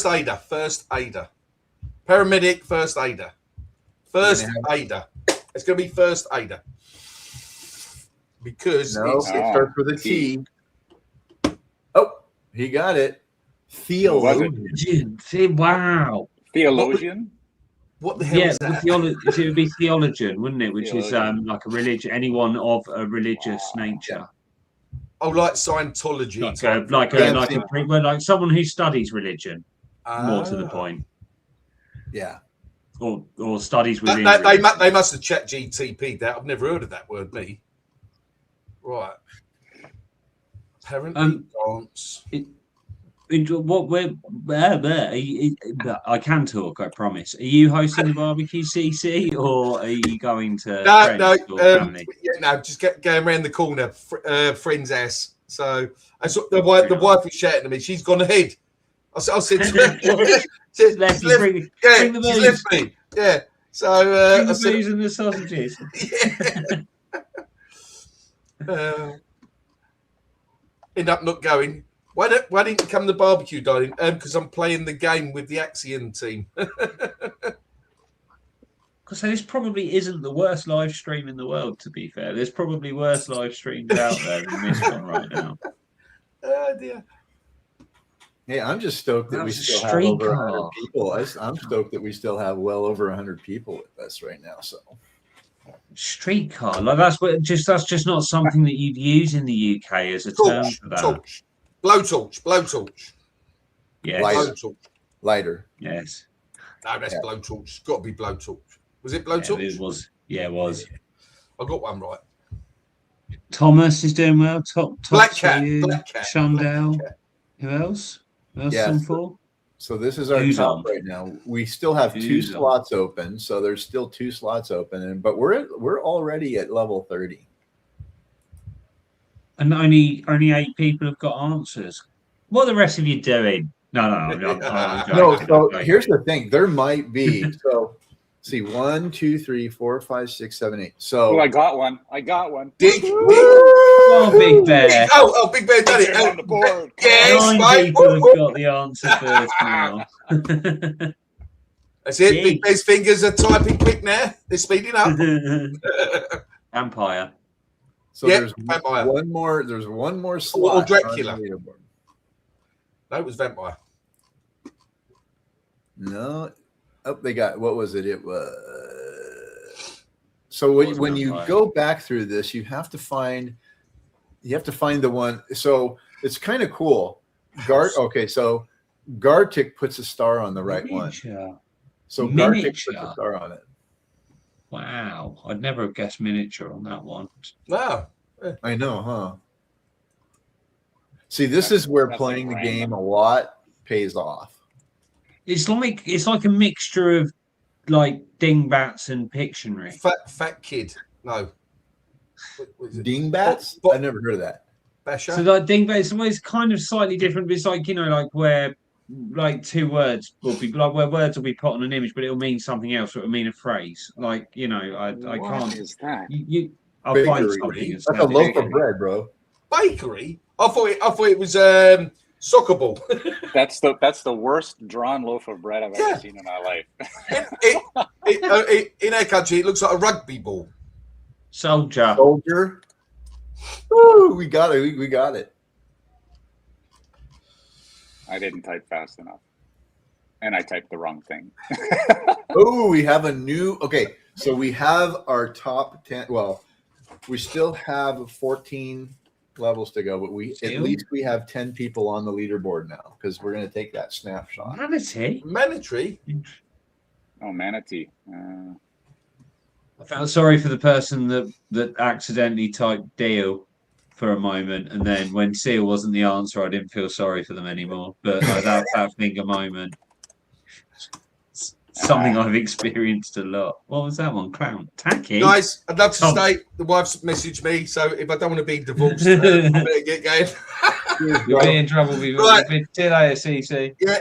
aider. Paramedic, first aider. First aider. It's going to be first aider. Because no, it's it starts with a T. Oh, he got it. Theologian. Wow. Theologian? what the hell Yeah, is that? it would be theologian, wouldn't it? Which Theologian. is like a religion, anyone of a religious nature, Oh, like Scientology. like someone who studies religion. More to the Ah. point, Yeah. or studies within. They must have chat GTP'd that. I've never heard of that word, me. Right. Apparently dance. I can talk, I promise. Are you hosting the barbecue, CC, or are you going to No, friends or family? just going around the corner, friend's house. So that's what the wife was shouting at me. She's gone ahead. I said, she's left Bring the she's booze. left me. Yeah. So Bring I the said, booze and the sausages. end up not going. Why didn't you come to the barbecue, darling? Because I'm playing the game with the Axion team. So this probably isn't the worst live stream in the world, to be fair. There's probably worse live streams out there than this one right now. Oh dear. Hey, I'm just stoked that That we was a still have over 100 streetcar. people. I'm stoked that we still have well over 100 people with us right now. So Streetcar, like that's just not something that you'd use in the UK as a term for that. Blowtorch. Yes, Lighter. Blowtorch. lighter. yes, No, that's blowtorch. It's got to be blowtorch. Was it yeah, blowtorch? it was. Yeah, it was. I got one right. Thomas is doing well. Top Black for Cat, you. Black Cat, Shundell. Black Cat. Who else? Who else Yeah. on for? So this is our Who's top on? right now. We still have two Who's on? slots open, so there's still 2 slots open, but we're already at level 30. And only 8 people have got answers. What are the rest of you doing? No, I'm No, joking, so I'm joking. here's the thing. There might be see 1, 2, 3, 4, 5, 6, 7, 8. So Oh, I got one. Dick. Oh, Big Bear. Oh, Big Bear done it. On the board. Yes, 9 mate. people have got the answer first now. That's it. Jeez. Big Bear's fingers are typing quick now. They're speeding up. Vampire. So Yep, there's vampire. one more. There's one more slot. Or Dracula. on the leaderboard. No, it was vampire. No. Oh, they got, what was it? It was. So when you vampire. go back through this, you have to find the one. So it's kind of cool. Okay, so Gartic puts a star on the right one. Miniature. So Gartic puts Miniature. a star on it. Wow. I'd never have guessed miniature on that one. No. I know, huh? See, this is where That's playing the random. game a lot pays off. It's like a mixture of like dingbats and Pictionary. Fat kid. No. What is it? Dingbats? Bo- I've never heard of that. Basher. So like dingbats, well, it's kind of slightly different. But it's like, you know, like where like two words will be like where words will be put on an image, but it'll mean something else. Or it'll mean a phrase. Like, you know, I What can't. is that? I'll find Bakery. something. And That's a send it loaf to of you. bread, bro. Bakery. I thought it was soccer ball. That's the worst drawn loaf of bread I've Yeah. ever seen in my life. In our country, it looks like a rugby ball. Soldier. Soldier. Woo, we got it. We got it. I didn't type fast enough, and I typed the wrong thing. Oh, we have a new. Okay, so we have our top 10. Well, we still have 14 levels to go, but at least we have 10 people on the leaderboard now because we're going to take that snapshot. Mandatory. Oh, manatee. I felt sorry for the person that accidentally typed deal for a moment, and then when seal wasn't the answer, I didn't feel sorry for them anymore. But that finger moment, something I've experienced a lot. What was that one? Clown. Tacky. Guys, I'd love to Tom. stay. The wife's messaged me, so if I don't want to be divorced, I better get going. You'll be in trouble. See you later, CC. Yeah,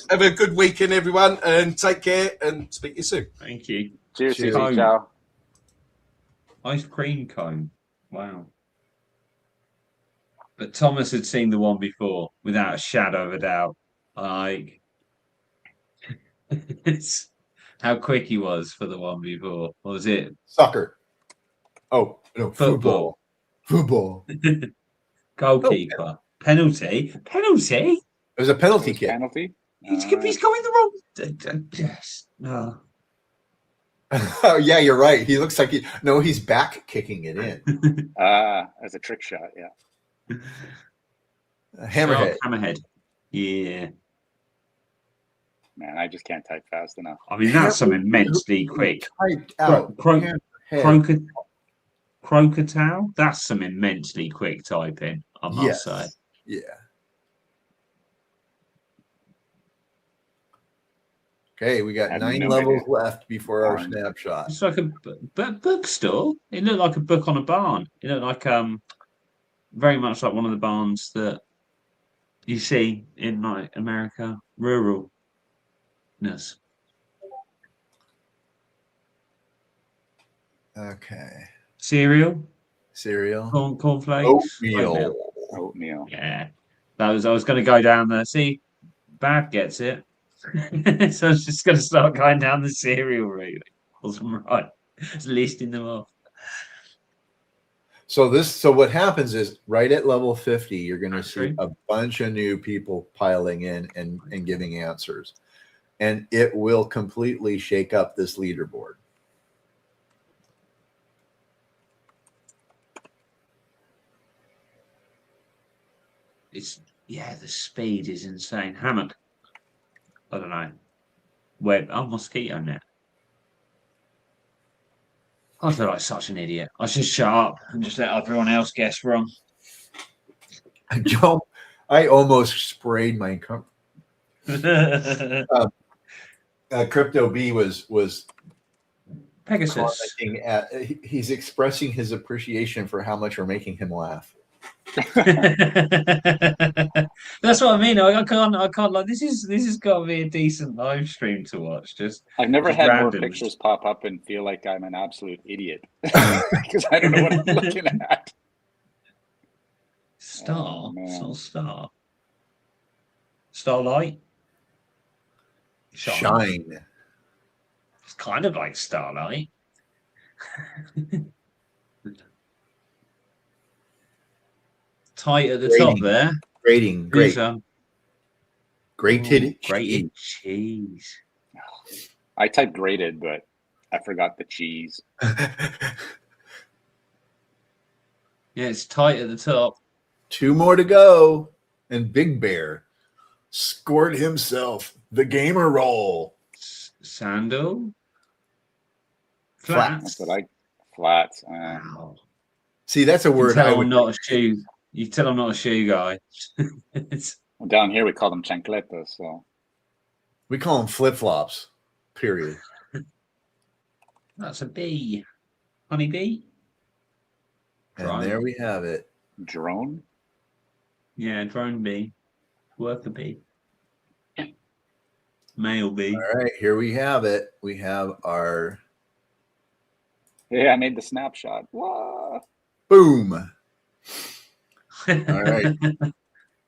have a good weekend, everyone, and take care, and speak to you soon. Thank you. Cheers, Cheers. Susie. Ciao. Ice cream cone. Wow. But Thomas had seen the one before, without a shadow of a doubt. Like, it's how quick he was for the one before. What was it? Soccer. Oh, no, Football. Football. Goalkeeper. Penalty. Penalty? It was a penalty kick. Penalty. He's going the wrong. Yes. No. Oh, yeah, you're right. He looks like he's back kicking it in. As a trick shot. Yeah. Hammerhead. Oh, hammerhead. Yeah. Man, I just can't type fast enough. I mean, that's some immensely quick. Typed out. Crocodile. That's some immensely quick typing, I must say. Yeah. Okay, we got 9 levels left before our snapshot. It's like a bookstore. It looked like a book on a barn. It looked like very much like one of the barns that you see in like America, ruralness. Okay. Cereal, cornflakes, Oatmeal. Yeah, I was going to go down there. See, Bab gets it, so I was just going to start going down the cereal route. Wasn't right. Just listing them off. So what happens is right at level 50, you're going to see a bunch of new people piling in and giving answers, and it will completely shake up this leaderboard. The speed is insane. Hammock. I don't know. Web. Oh, mosquito net. I feel like such an idiot. I should shut up and just let everyone else guess wrong. Joe, I almost sprayed my Crypto B was Pegasus. He's expressing his appreciation for how much we're making him laugh. That's what I mean. I can't like this has got to be a decent live stream to watch. I've never had random. More pictures pop up and feel like I'm an absolute idiot because I don't know what I'm looking at. Star. It's not star. Starlight. Shine. It's kind of like Starlight. Tight at the top there. Grating. Great. Grated cheese. I typed grated, but I forgot the cheese. Yeah, it's tight at the top. 2 more to go. And Big Bear scored himself the gamer roll. Sandal. Flats. That's what flats. Wow. See, that's a word. I'm not a shoe. You tell I'm not a shoe guy. Well, Down here, we call them chancletas. So We call them flip-flops, period. That's a bee. Honey bee? And there we have it. drone. Yeah, drone bee. Worker bee. Male bee. All right, here we have it. We have our Yeah, I made the snapshot. Whoa. boom. All right.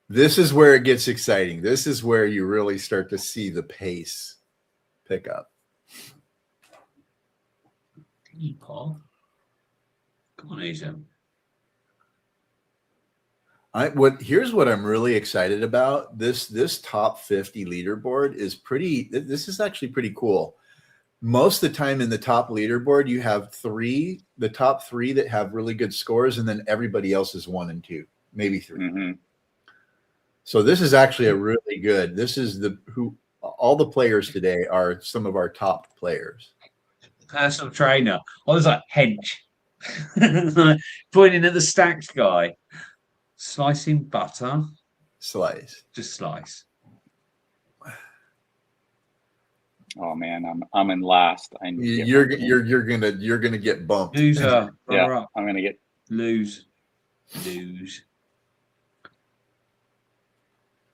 This is where it gets exciting. This is where you really start to see the pace pick up. Hey, Paul. Come on, Asia. Here's what I'm really excited about. This top 50 leaderboard is pretty. This is actually pretty cool. Most of the time in the top leaderboard, you have the top three that have really good scores, and then everybody else is 1 and 2, maybe 3. Mm-hmm. So this is actually a really good. This is all the players today are some of our top players. Personal trainer. I was like, hench. Pointing at the stacked guy. Slicing butter. Slice. Just slice. Oh man, I'm in last. You're gonna get bumped. Loser. Yeah, I'm gonna get lose. That's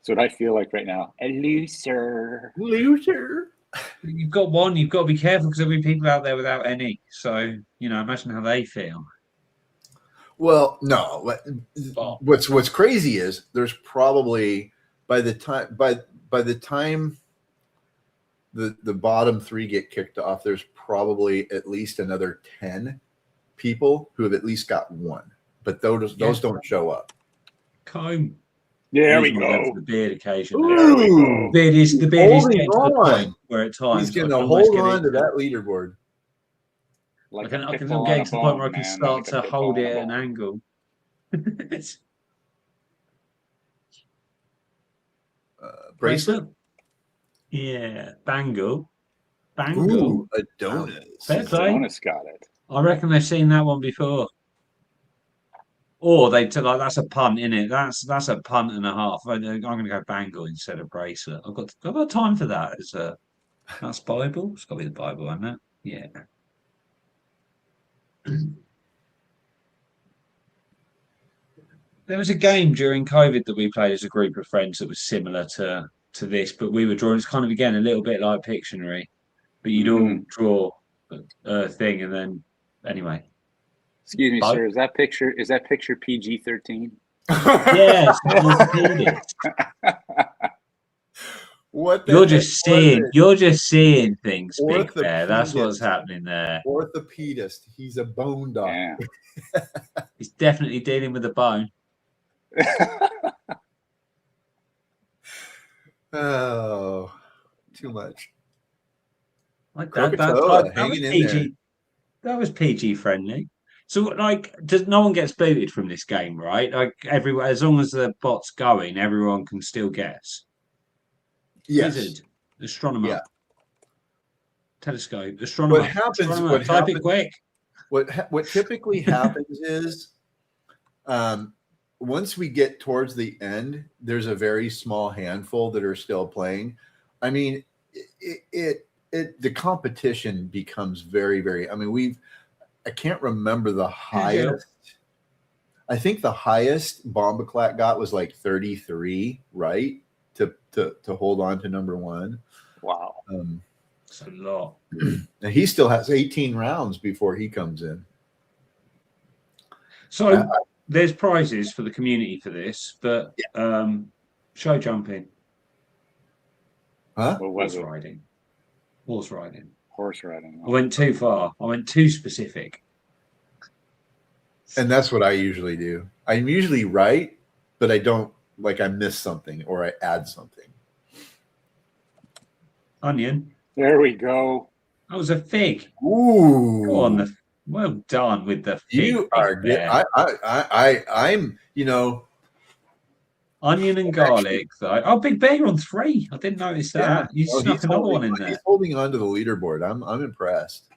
what I feel like right now. A loser. You've got one. You've got to be careful because there'll be people out there without any. So imagine how they feel. Well, no. What's crazy is there's probably by the time the bottom 3 get kicked off, there's probably at least another 10 people who have at least got 1, but those don't show up. Comb. There we go. The beard occasion. Ooh, The beard is getting to the point where at times he's going to hold on to that leaderboard. I can get to the point where I can start to hold it at an angle. Bracelet? Yeah. Bangle. Ooh, Adonis. Fair play. Adonis got it. I reckon they've seen that one before. Or they took that's a punt, innit? That's a punt and a half. I'm going to go bangle instead of bracelet. I've got time for that. That's Bible. It's got to be the Bible, isn't it? Yeah. There was a game during COVID that we played as a group of friends that was similar to this, but we were drawing. It's kind of again a little bit like Pictionary, but you'd all draw a thing, and then anyway. Excuse me, sir. Is that picture PG-13? Yes. What you're just seeing things, Big Bear. That's what's happening there. Orthopedist. He's a bone doctor. Yeah. He's definitely dealing with a bone. Oh, too much. Like that was PG. That was PG friendly. So, no one gets booted from this game, right? Like everyone, as long as the bot's going, everyone can still guess. Yes. Wizard, astronomer, yeah. Telescope, astronomer. What happens? Astronomer. What Type happens, it quick. What typically happens is, once we get towards the end, there's a very small handful that are still playing. I mean, the competition becomes very, very. I mean, I can't remember the highest. I think the highest Bombaclat got was like 33, right? To hold on to number 1. Wow. That's a lot. And he still has 18 rounds before he comes in. So there's prizes for the community for this, but show jumping. Huh? What was Horse riding. Horse riding. I went too far. I went too specific. And that's what I usually do. I'm usually right, but I don't I miss something or I add something. Onion. There we go. That was a fig. Ooh. Go on, well done with the fig. You are good. I'm onion and garlic. Oh, Big Bear, you're on 3. I didn't notice that. You snuck another one in there. He's holding on to the leaderboard. I'm impressed.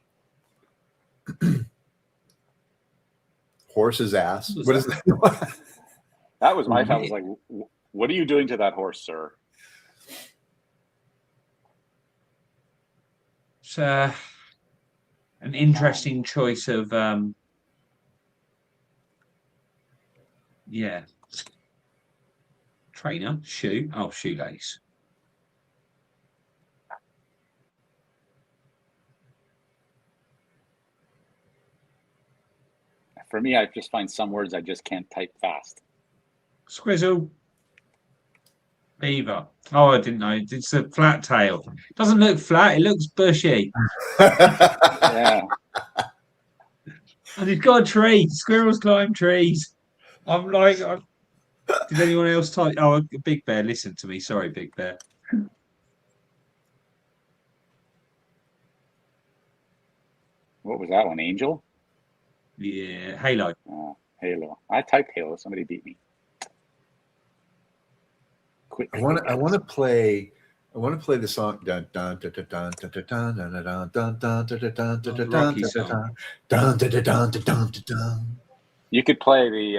Horse's ass. What is that? That was my. I was like, What are you doing to that horse, sir? It's an interesting choice of yeah. Trainer, shoe. Oh, shoelace. For me, I just find some words I just can't type fast. Squizzle. Beaver. Oh, I didn't know. It's a flat tail. Doesn't look flat. It looks bushy. Yeah. And it's got a tree. Squirrels climb trees. I'm like, did anyone else type? Oh, Big Bear, listen to me. Sorry, Big Bear. What was that one? Angel? Yeah, Halo. Oh, Halo. I typed Halo. Somebody beat me. Quick. I want to play the song dun dun dun dun dun dun dun dun dun dun dun dun dun dun Rocky dun song. dun dun dun dun dun. You could play the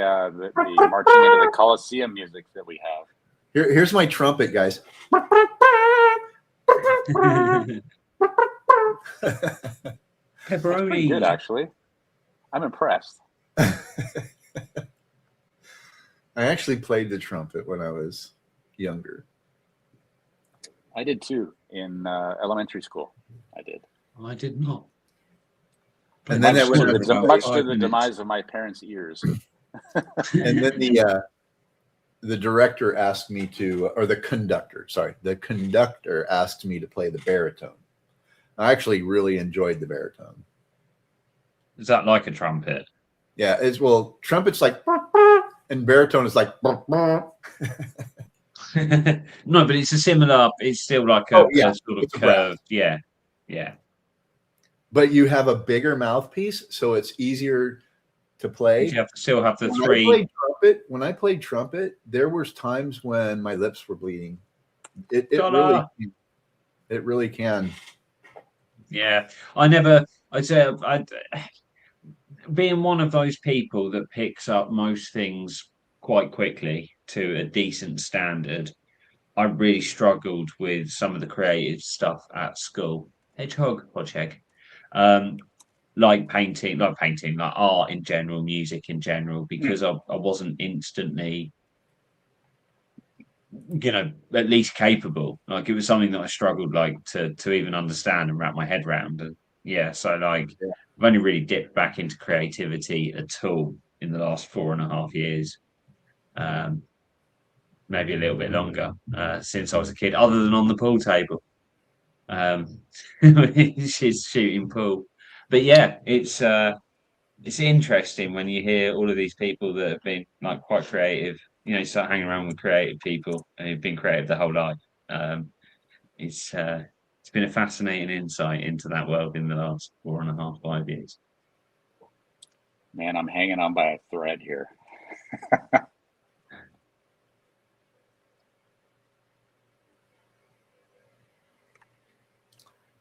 marching into the Coliseum music that we have. Here's my trumpet, guys. That's pretty good, Pepperoni. actually. I'm impressed. I actually played the trumpet when I was younger. I did too in elementary school. I did. I did not. And then Much I went to on the, to much play- to the demise of my parents' ears. and then the director asked me to, or the conductor asked me to play the baritone. I actually really enjoyed the baritone. Is that like a trumpet? Yeah, trumpet's like, and baritone is like. No, but it's a similar. It's still like a, a sort of it's a brass. curved. Yeah, yeah. But you have a bigger mouthpiece, so it's easier to play. You still have the When three. When I played trumpet, there was times when my lips were bleeding. It really can. Yeah, being one of those people that picks up most things quite quickly to a decent standard, I really struggled with some of the creative stuff at school. Hodgehog. Like painting, like art in general, music in general, because I wasn't instantly, at least capable. Like it was something that I struggled to even understand and wrap my head around. And yeah, so I've only really dipped back into creativity at all in the last 4.5 years. Maybe a little bit longer, since I was a kid, other than on the pool table. She's shooting pool. But yeah, it's interesting when you hear all of these people that have been like quite creative. You start hanging around with creative people and who've been creative their whole life. It's been a fascinating insight into that world in the last 4.5, 5 years. Man, I'm hanging on by a thread here.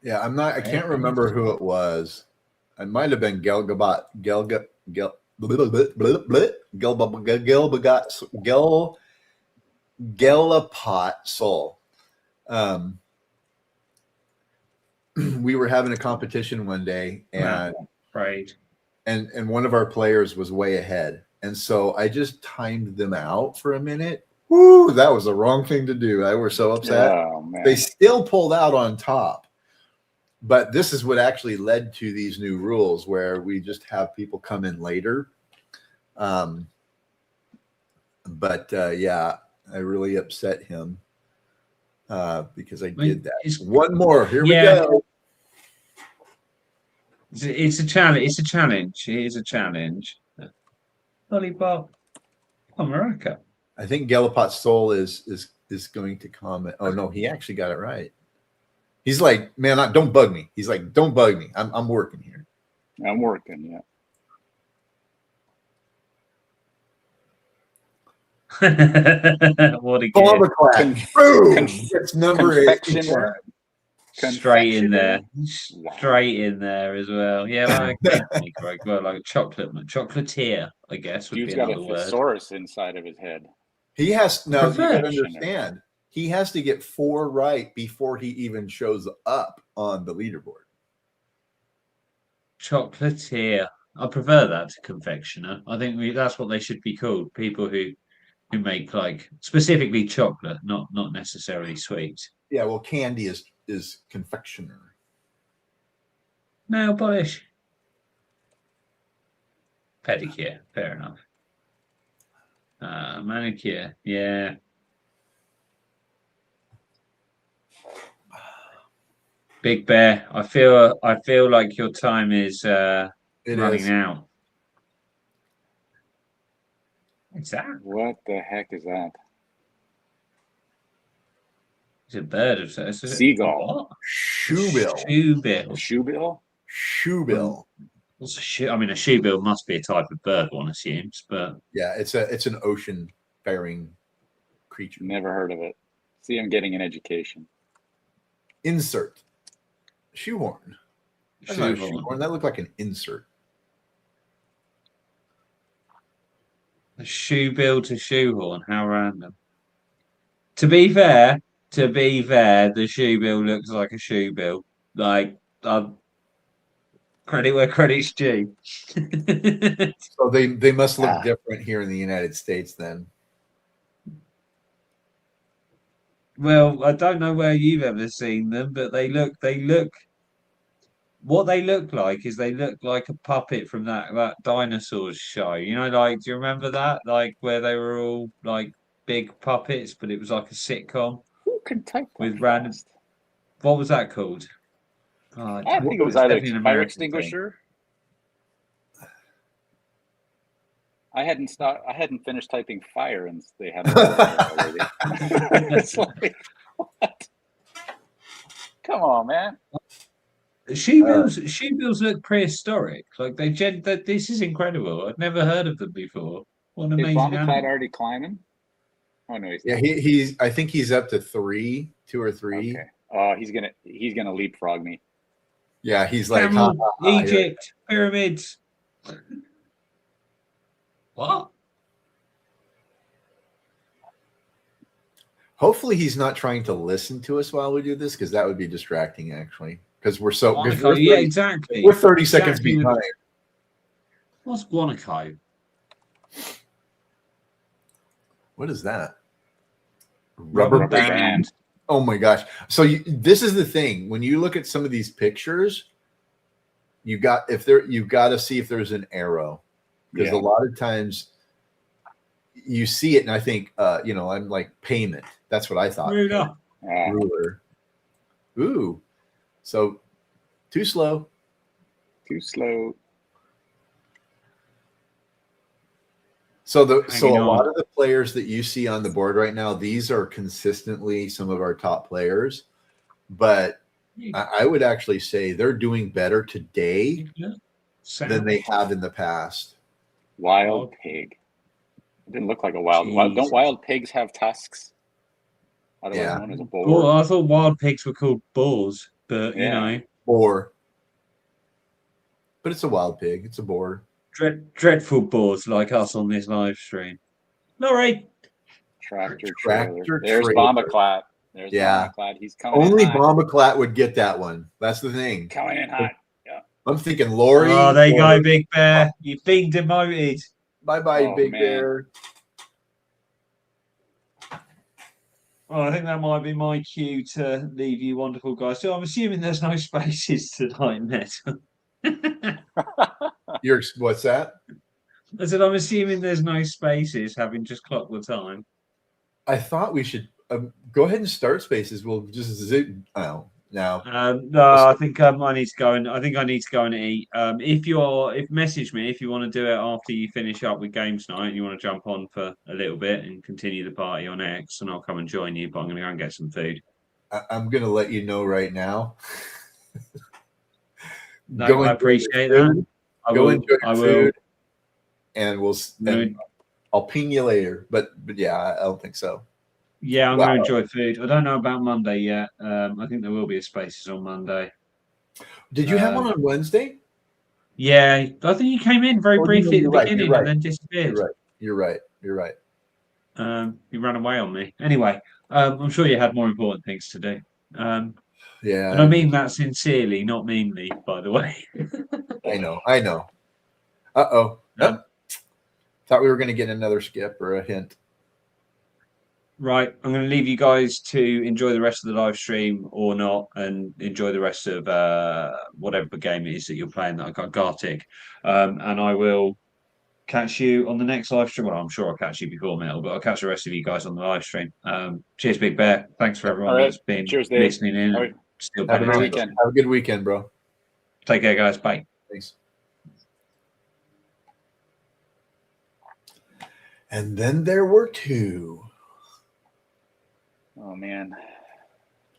Yeah, I can't remember who it was. It might have been Gelgabat Soul. We were having a competition one day, and and one of our players was way ahead, and so I just timed them out for a minute. Woo, that was the wrong thing to do. I was so upset. Oh, man. They still pulled out on top. But this is what actually led to these new rules where we just have people come in later. Yeah, I really upset him because I did that. One more. Here we go. It's a challenge. It's a challenge. It is a challenge. Lollipop. America. I think Gelapot Soul is going to comment. Oh no, he actually got it right. He's like, man, don't bug me. He's like, don't bug me. I'm working here. I'm working, yeah. What a boom! It's number 8. Straight in there. Straight in there as well. Yeah, like a chocolatier, I guess would Dude's be got another a word. thesaurus inside of his head. He has no. You got to Perfectioner. understand. He has to get 4 right before he even shows up on the leaderboard. Chocolatier. I prefer that to confectioner. I think that's what they should be called. People who make like specifically chocolate, not necessarily sweet. Yeah, well, candy is confectioner. Nail polish. Pedicure, fair enough. Manicure, yeah. Big Bear, I feel like your time is running out. What's that? What the heck is that? It's a bird of Seagull. What? Shoebill. Shoebill? Shoebill. What's a shoe? I mean, a shoebill must be a type of bird, one assumes, but yeah, it's an ocean faring creature. Never heard of it. See, I'm getting an education. Insert. Shoehorn. That's not a shoehorn. That looked like an insert. A shoebill to shoehorn. How random. To be fair, the shoebill looks like a shoebill. Like, credit where credit's due. So they must look different here in the United States then. Well, I don't know where you've ever seen them, but they look. What they look like is they look like a puppet from that dinosaurs show. You know, like, do you remember that? Like where they were all like big puppets, but it was like a sitcom. Who can type with random? What was that called? Oh, I think it was either fire extinguisher. I hadn't finished typing fire, and they had already. It's like, what? Come on, man. Shoebills look prehistoric. Like this is incredible. I've never heard of them before. What an amazing animal. Is Bombaclat already climbing? Oh no, he's not. Yeah, he's. I think he's up to 2 or 3. Okay. Oh, he's gonna leapfrog me. Yeah, he's like Egypt pyramids. What? Hopefully, he's not trying to listen to us while we do this, because that would be distracting, actually. Because we're so yeah, exactly. We're 30 seconds behind. What's guanaco? What is that? Rubber band. Oh my gosh! So this is the thing. When you look at some of these pictures, you got to see if there's an arrow, because a lot of times you see it, and I think I'm like payment. That's what I thought. Ruler. Ooh. So too slow. So a lot of the players that you see on the board right now, these are consistently some of our top players, but I would actually say they're doing better today than they have in the past. Wild pig. It didn't look like a wild. Don't wild pigs have tusks? Otherwise known as a boar. Well, I thought wild pigs were called boars, but you know, boar. But it's a wild pig. It's a boar. Dreadful boars like us on this live stream. Lorry. Tractor trailer. There's Bombaclat. There's Bombaclat. He's coming. Only Bombaclat would get that one. That's the thing. Coming in hot. Yeah. I'm thinking Lori. Oh, there you go, Big Bear. You've been demoted. Bye, Big Bear. Well, I think that might be my cue to leave you wonderful guys. So I'm assuming there's no spaces tonight, Ned. What's that? I said I'm assuming there's no spaces, having just clocked the time. I thought we should go ahead and start spaces. We'll just zoom. Oh, no. No, I think I need to go and eat. If message me if you want to do it after you finish up with games night and you want to jump on for a little bit and continue the party on X, and I'll come and join you. But I'm going to go and get some food. I'm going to let you know right now. No, I appreciate that. Go enjoy your food, and I'll ping you later. But yeah, I don't think so. Yeah, I'm going to enjoy food. I don't know about Monday yet. I think there will be a spaces on Monday. Did you have one on Wednesday? Yeah, I think you came in very briefly at the beginning and then disappeared. You're right. You ran away on me. Anyway, I'm sure you had more important things to do. Yeah, And I mean that sincerely, not meanly, by the way. I know. Uh-oh. Um, Thought we were going to get another skip or a hint. Right, I'm going to leave you guys to enjoy the rest of the live stream or not, and enjoy the rest of whatever game it is that you're playing. That I got Gartic, and I will catch you on the next live stream. Well, I'm sure I'll catch you before Metal, but I'll catch the rest of you guys on the live stream. Cheers, Big Bear. Thanks for All everyone right. that's been Cheers, Dave. listening in All and right. still Have paying a great attention. weekend. Have a good weekend, bro. Take care, guys. Bye. Thanks. And then there were two. Oh man.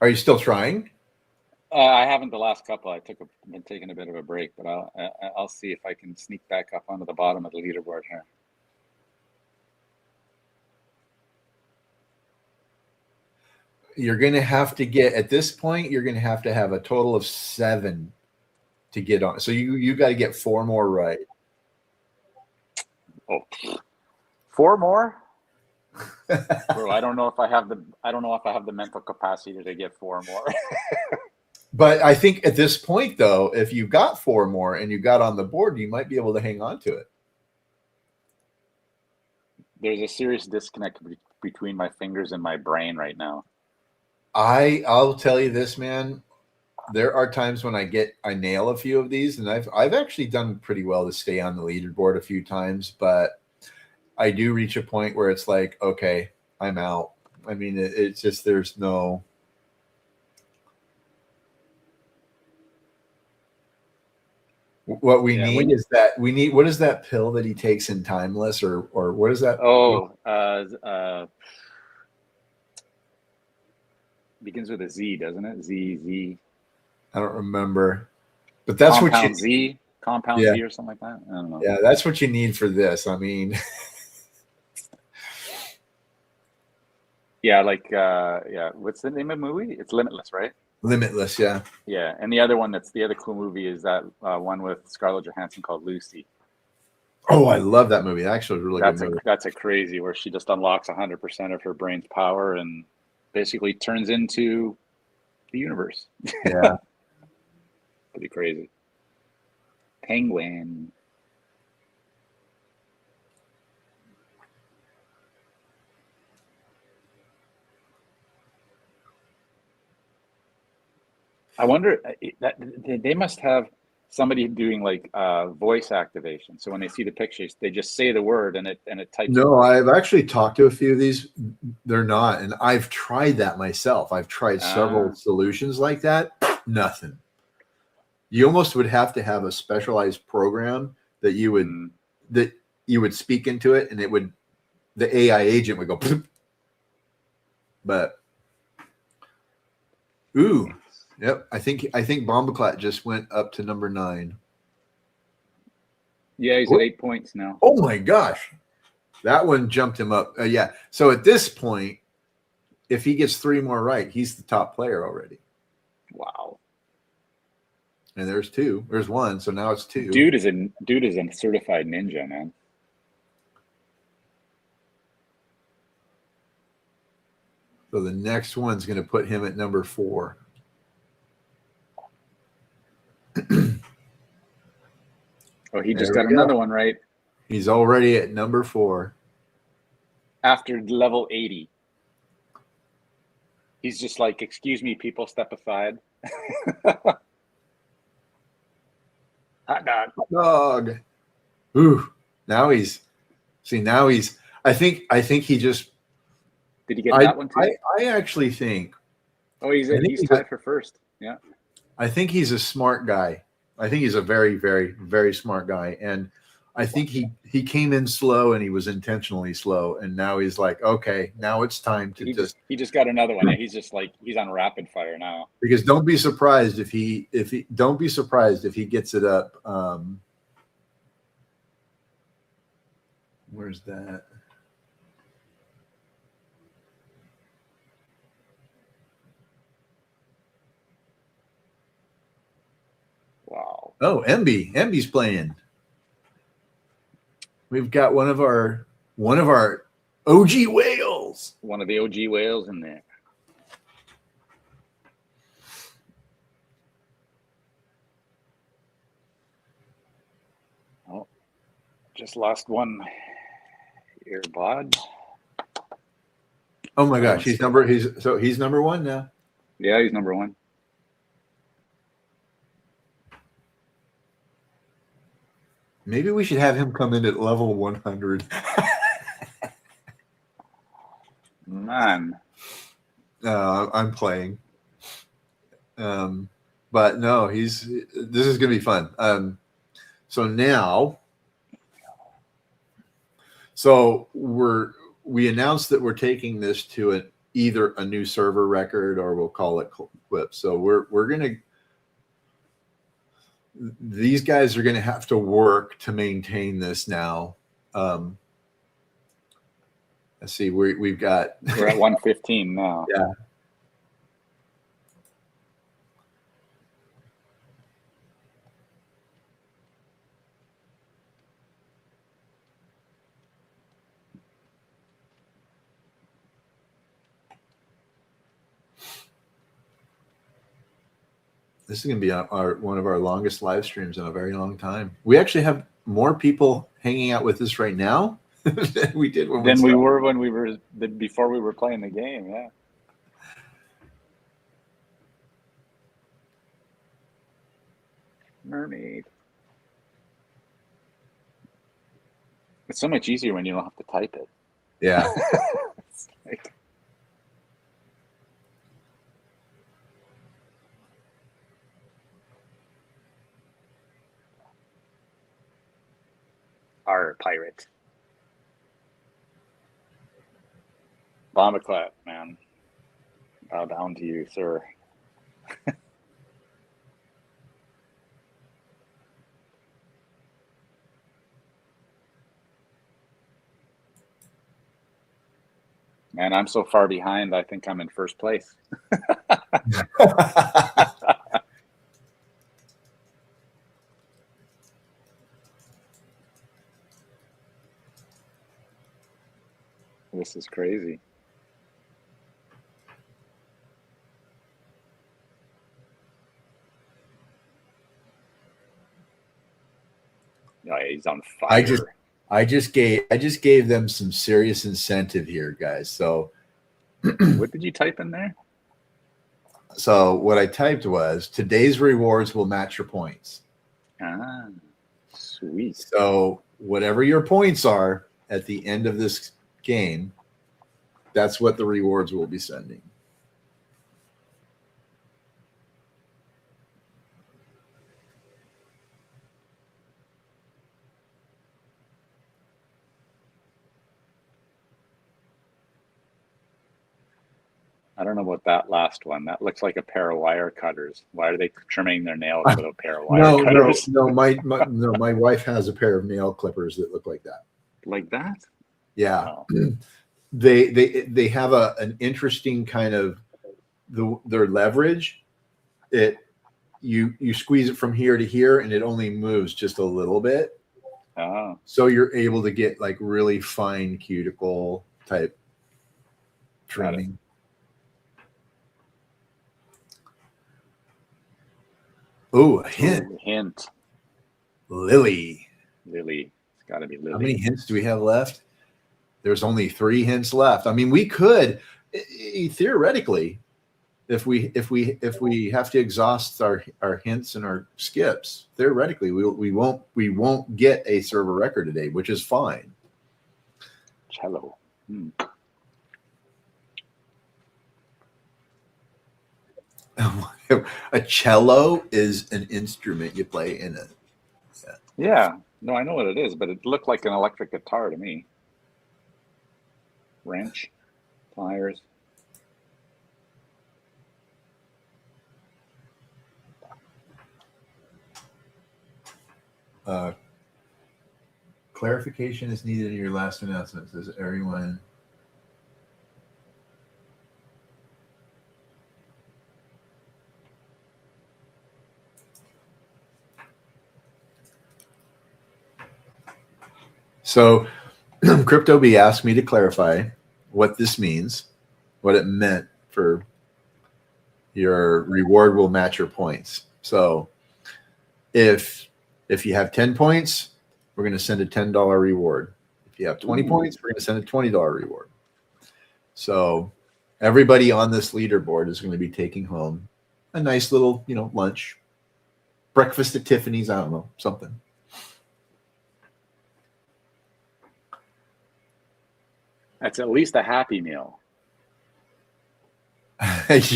Are you still trying? I haven't the last couple. Been taking a bit of a break, but I'll see if I can sneak back up onto the bottom of the leaderboard here. You're going to have to get, at this point, you're going to have a total of 7 to get on. So you got to get 4 more right. Oh, 4 more? Bro, I don't know if I have the mental capacity to get 4 more. But I think at this point, though, if you got 4 more and you got on the board, you might be able to hang on to it. There's a serious disconnect between my fingers and my brain right now. I'll tell you this, man. There are times when I nail a few of these, and I've actually done pretty well to stay on the leaderboard a few times, but I do reach a point where it's like, okay, I'm out. I mean, it's just there's no. What we need is that what is that pill that he takes in Timeless or what is that? Oh, begins with a Z, doesn't it? Z. I don't remember, but that's Compound what you Compound Z or something like that. I don't know. Yeah, that's what you need for this. I mean, yeah, like what's the name of the movie? It's Limitless, right? Limitless, yeah. Yeah, and the other one that's the other cool movie is that one with Scarlett Johansson called Lucy. Oh, I love that movie. Actually, really good movie. That's a crazy where she just unlocks 100% of her brain's power and basically turns into the universe. Yeah. Pretty crazy. Penguin. I wonder that they must have somebody doing like voice activation. So when they see the pictures, they just say the word and it types. No, I've actually talked to a few of these. They're not, and I've tried that myself. I've tried several solutions like that. Nothing. You almost would have to have a specialized program that you would speak into it, and the AI agent would go. But ooh. Yep, I think Bombaclat just went up to number 9. Yeah, he's at 8 points now. Oh my gosh, that one jumped him up. Yeah, so at this point, if he gets 3 more right, he's the top player already. Wow. And there's 2. There's 1, so now it's 2. Dude is a certified ninja, man. So the next one's going to put him at number 4. Oh, he just got another one right. He's already at number 4. After level 80. He's just like, excuse me, people, step aside. Hot dog. Dog. Ooh. Now he's I think he just. Did he get that one too? I actually think. Oh, he's tied for first. Yeah. I think he's a smart guy. I think he's a very, very, very smart guy. And I think he came in slow and he was intentionally slow. And now he's like, okay, now it's time to he just got another one. He's just like, he's on rapid fire now. Because don't be surprised if he gets it up. Where's that? Wow. Oh, MB's playing. We've got one of our OG whales. One of the OG whales in there. Oh, just lost one earbud. Oh my gosh, he's number one now. Yeah, he's number one. Maybe we should have him come in at level 100. Man. I'm playing. But no, this is going to be fun. So we announced that we're taking this to either a new server record or we'll call it clip. So we're going to, these guys are going to have to work to maintain this now. Let's see, we're at 115 now. Yeah. This is going to be one of our longest live streams in a very long time. We actually have more people hanging out with us right now than we did before we were playing the game. Yeah. Mermaid. It's so much easier when you don't have to type it. Yeah. It's like... Our pirate. Bombaclat, man. Bow down to you, sir. Man, I'm so far behind, I think I'm in first place. This is crazy. Oh, he's on fire. I just gave them some serious incentive here, guys. So what did you type in there? So what I typed was today's rewards will match your points. Ah, sweet. So whatever your points are at the end of this game, that's what the rewards will be sending. I don't know about that last one. That looks like a pair of wire cutters. Why are they trimming their nails with a pair of wire cutters? No, my wife has a pair of nail clippers that look like that. Like that? Yeah. Oh. They have an interesting kind of their leverage. You squeeze it from here to here and it only moves just a little bit. Oh. So you're able to get like really fine cuticle type trimming. Oh, a hint. Ooh, hint. Lily. Lily. It's got to be Lily. How many hints do we have left? There's only 3 hints left. I mean, we could theoretically, if we have to exhaust our hints and our skips, theoretically we won't get a server record today, which is fine. Cello. A cello is an instrument you play in it. Yeah. No, I know what it is, but it looked like an electric guitar to me. Wrench, pliers. Clarification is needed in your last announcement, says everyone. So Crypto B asked me to clarify what this means, what it meant for your reward will match your points. So if you have 10 points, we're going to send a $10 reward. If you have 20 points, we're going to send a $20 reward. So everybody on this leaderboard is going to be taking home a nice little, lunch, breakfast at Tiffany's, I don't know, something. That's at least a Happy Meal.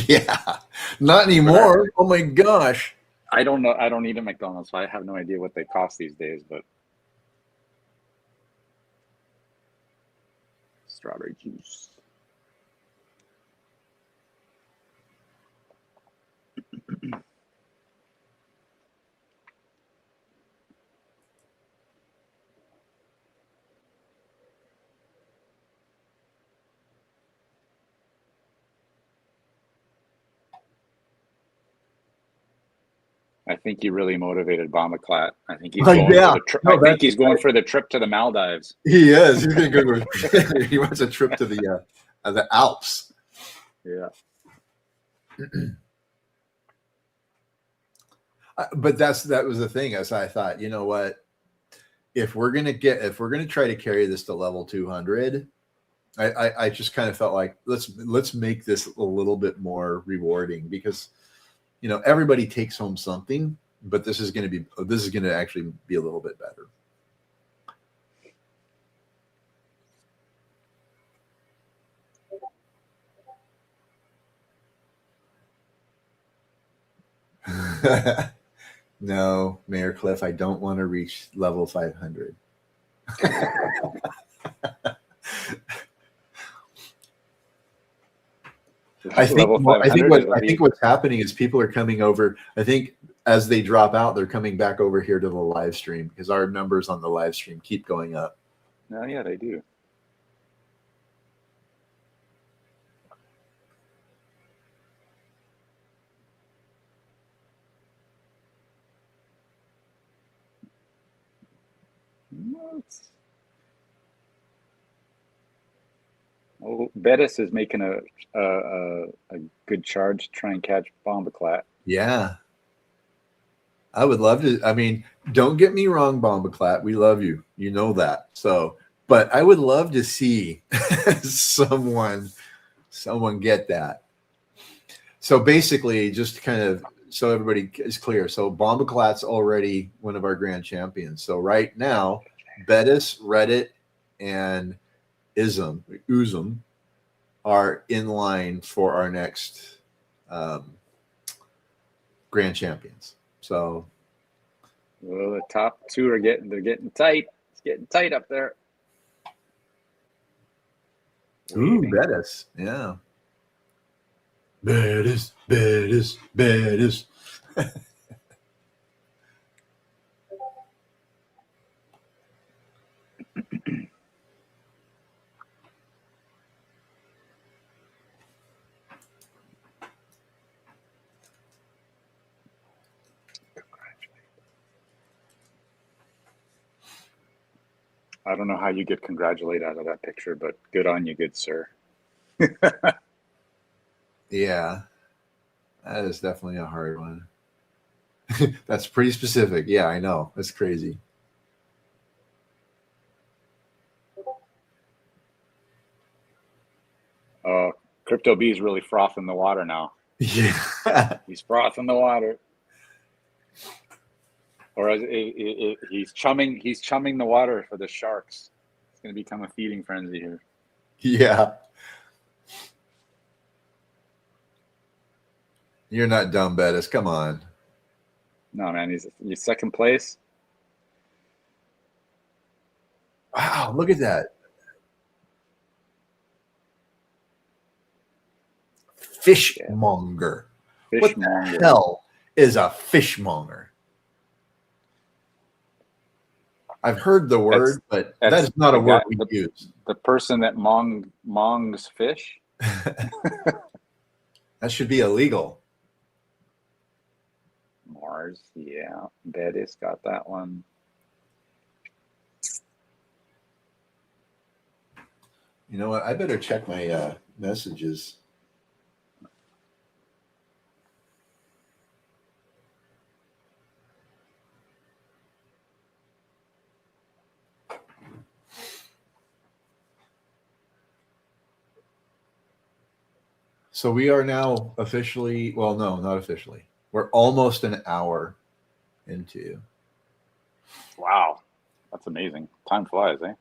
Yeah, not anymore. Oh my gosh. I don't know. I don't eat at McDonald's, so I have no idea what they cost these days, but strawberry juice. I think you really motivated Bombaclat. I think he's going for the trip. I think he's going for the trip to the Maldives. He is. He's going to go. He wants a trip to the Alps. Yeah. But that was the thing. As I thought, you know what? If we're gonna try to carry this to level 200, I just kind of felt like let's make this a little bit more rewarding, because everybody takes home something, but this is going to actually be a little bit better. No, Mayor Cliff, I don't want to reach level 500. I think what's happening is people are coming over. I think as they drop out, they're coming back over here to the live stream, because our numbers on the live stream keep going up. Oh, yeah, they do. What? Oh, Bettis is making a good charge to try and catch Bombaclat. Yeah. I would love to. I mean, don't get me wrong, Bombaclat. We love you. You know that. So, but I would love to see someone get that. So basically, just kind of so everybody is clear. So Bombaclat's already one of our grand champions. So right now, Bettis, Reddit, and Uzum are in line for our next grand champions. So, well, the top two are getting tight. It's getting tight up there. Ooh, Bettis, yeah. Bettis. I don't know how you get congratulated out of that picture, but good on you, good sir. Yeah, that is definitely a hard one. That's pretty specific. Yeah, I know. That's crazy. Crypto B is really frothing the water now. Yeah. He's frothing the water. Or he's chumming the water for the sharks. It's going to become a feeding frenzy here. Yeah. You're not dumb, Bettis. Come on. No, man, he's second place. Wow, look at that. Fishmonger. What the hell is a fishmonger? I've heard the word, but that is not a word we use. The person that mongs fish. That should be illegal. Mars, yeah. Bettis got that one. You know what? I better check my messages. So we are now officially, well, no, not officially. We're almost an hour into. Wow, that's amazing. Time flies, eh?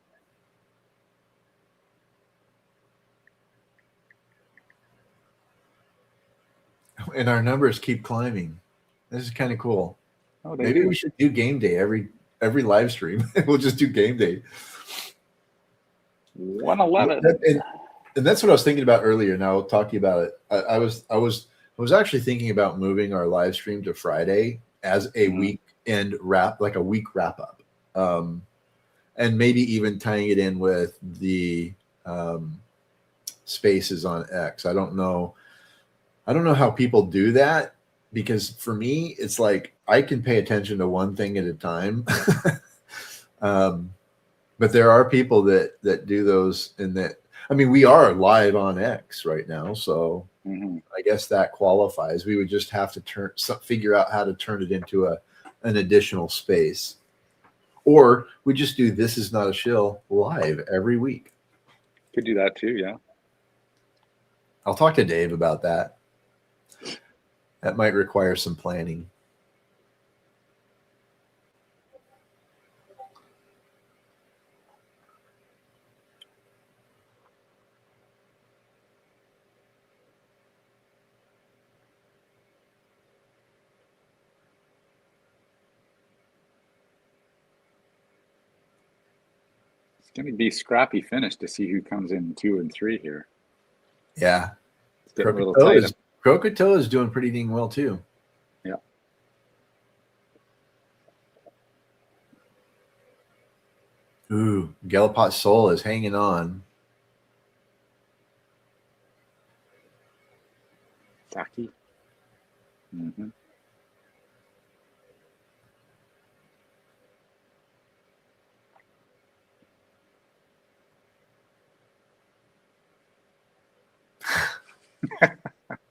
And our numbers keep climbing. This is kind of cool. Oh, Maybe we should do game day every live stream. We'll just do game day. 111. And that's what I was thinking about earlier. Now I'll talk to you about it. I was actually thinking about moving our live stream to Friday as a weekend wrap, like a week wrap up, and maybe even tying it in with the spaces on X. I don't know how people do that, because for me it's like I can pay attention to one thing at a time. But there are people that do those, and that, I mean, we are live on X right now, so I guess that qualifies. We would just have to figure out how to turn it into an additional space, or we just do This Is Not a Shill live every week. Could do that too, yeah. I'll talk to Dave about that. That might require some planning. It's going to be scrappy finish to see who comes in 2 and 3 here. Yeah. It's getting a little tight. Krakatoa is doing pretty dang well too. Yeah. Ooh, Galapot Soul is hanging on. Saki.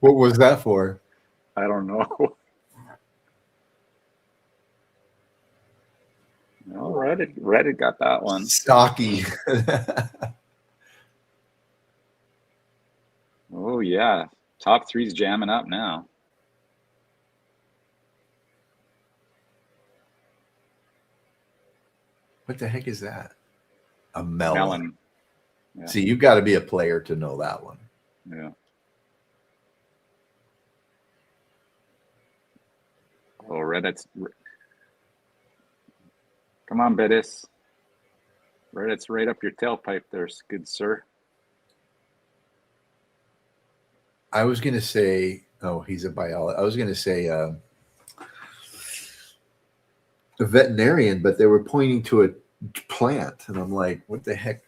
What was that for? I don't know. No, Reddit got that one. Stocky. Oh yeah, top 3's jamming up now. What the heck is that? A melon. Yeah. See, you've got to be a player to know that one. Yeah. Oh, Reddit's. Come on, Bettis. Reddit's right up your tailpipe there, good sir. I was going to say, oh, he's a biologist. I was going to say a veterinarian, but they were pointing to a plant. And I'm like, what the heck?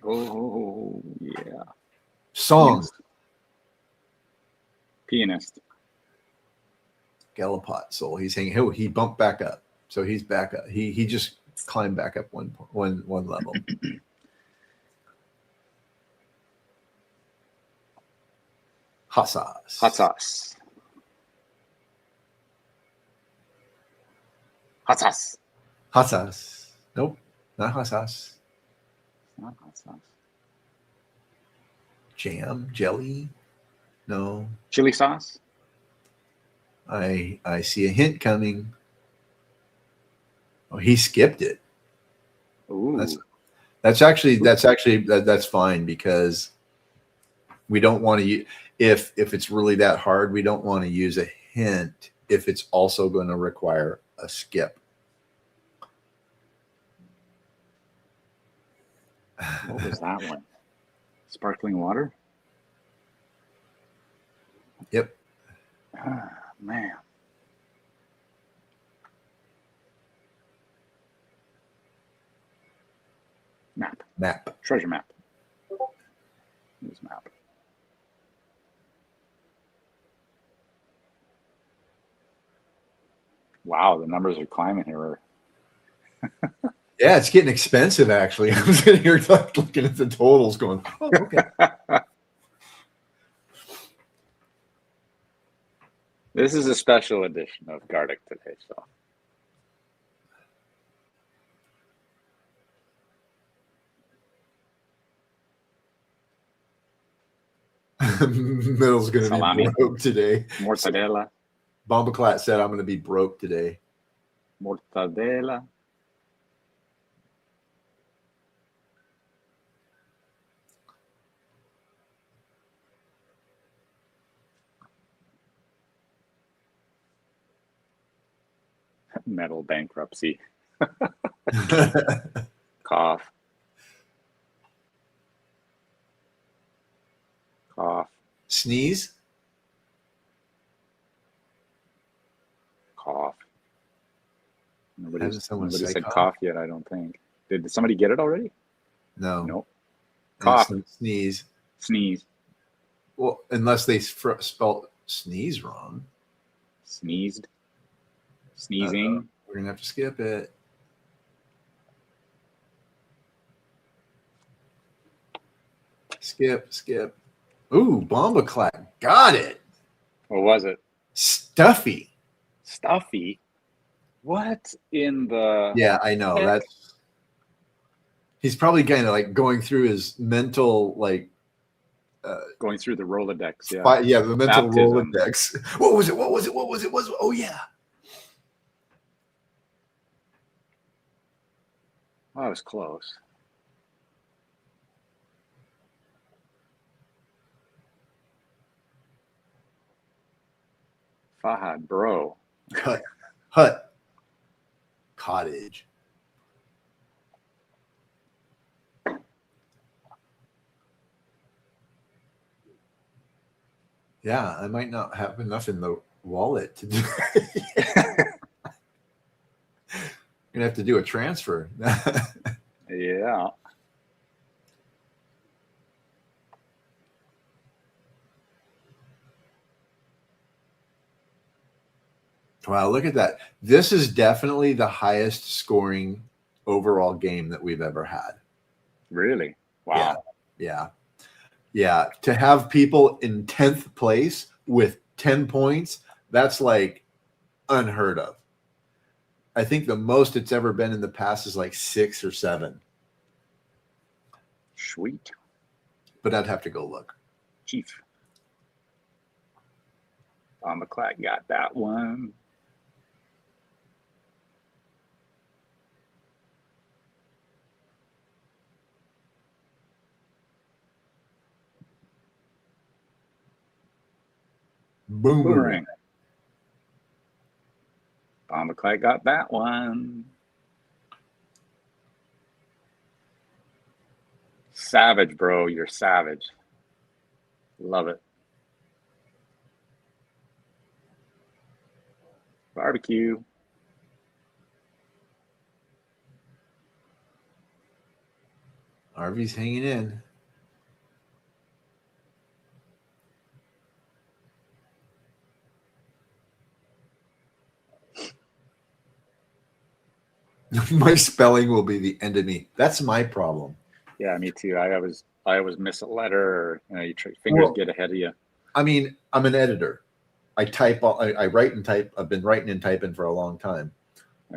Oh, yeah. Song. Pianist. Galapot Soul. He's hanging. He bumped back up. So he's back up. He just climbed back up one level. Hot sauce. Hot sauce. Hot sauce. Hot sauce. Nope, not hot sauce. Not hot sauce. Jam, jelly. No. Chili sauce. I see a hint coming. Oh, he skipped it. Ooh. That's fine, because we don't want to use, if it's really that hard, we don't want to use a hint if it's also going to require a skip. What was that one? Sparkling water? Yep. Ah, man. Map. Treasure map. Use map. Wow, the numbers are climbing here. Yeah, it's getting expensive, actually. I'm sitting here looking at the totals going, oh, okay. This is a special edition of Gartic today, so. Middle's going to Salami. be broke today. Mortadella. Bombaclat said, I'm going to be broke today. Mortadella. Metal bankruptcy. Cough. Cough. Sneeze? Cough. Nobody Someone say said cough? cough yet, I don't think. Did somebody get it already? No. Nope. And Cough. Sneeze. Sneeze. Well, unless they spelled sneeze wrong. Sneezed. Sneezing. We're going to have to skip it. Skip. Ooh, Bombaclat. Got it. What was it? Stuffy. Stuffy. What in the... Yeah, I know. heck? That's... He's probably kind of like going through his mental, like... going through the Rolodex, yeah. The mental Baptism. Rolodex. What was it? Oh, yeah. Oh, I was close. Fahad, bro. Hut. Cottage. Yeah, I might not have enough in the wallet to do Gonna have to do a transfer. Yeah. Wow, look at that. This is definitely the highest scoring overall game that we've ever had. Really? Wow. Yeah. To have people in 10th place with 10 points, that's like unheard of. I think the most it's ever been in the past is like 6 or 7. Sweet. But I'd have to go look. Chief. McClack got that one. Boomerang. McClack got that one. Savage, bro. You're savage. Love it. Barbecue. Harvey's hanging in. My spelling will be the end of me. That's my problem. Yeah, me too. I always miss a letter, or your fingers get ahead of you. I mean, I'm an editor. I type. I write and type. I've been writing and typing for a long time,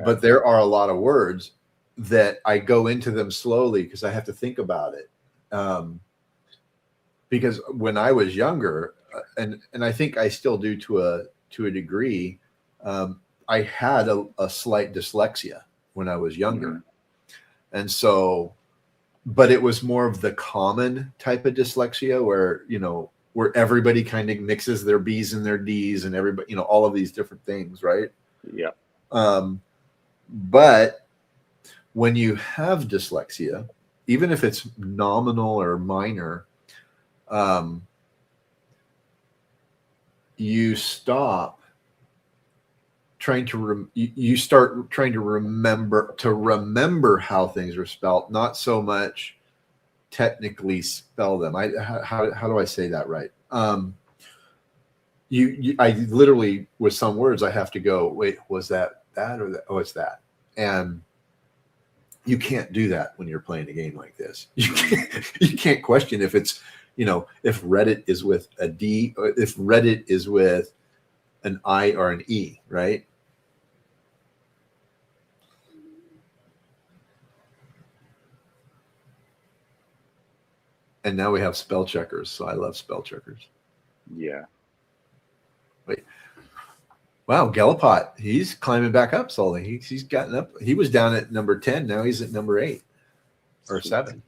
but there are a lot of words that I go into them slowly because I have to think about it. Because when I was younger, and I think I still do to a degree, I had a slight dyslexia when I was younger. Mm-hmm. And so, but it was more of the common type of dyslexia where everybody kind of mixes their B's and their D's and everybody, all of these different things. Right. Yeah. But when you have dyslexia, even if it's nominal or minor, you stop trying to you start trying to remember how things are spelled, not so much technically spell them. How do I say that right? I literally, with some words I have to go, wait, was that or that? Oh, it's that. And You can't do that when you're playing a game like this. You can't question if it's, if Reddit is with a D or if Reddit is with an I or an E, right? And now we have spell checkers, so I love spell checkers. Yeah. Wait. Wow, Gelapot, he's climbing back up slowly. He's gotten up. He was down at number 10. Now he's at number 8 or 7.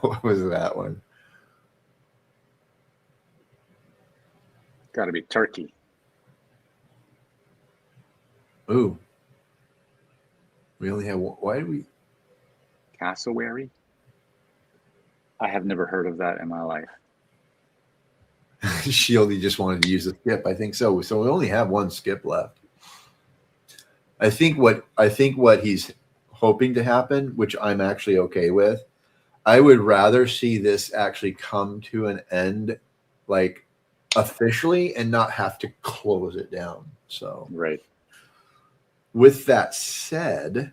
What was that one? Got to be Turkey. Ooh. We only have one. Why do we? Cassowary? I have never heard of that in my life. Shieldy just wanted to use a skip. I think so. So we only have one skip left. I think what he's hoping to happen, which I'm actually okay with, I would rather see this actually come to an end, like officially, and not have to close it down. So right. With that said,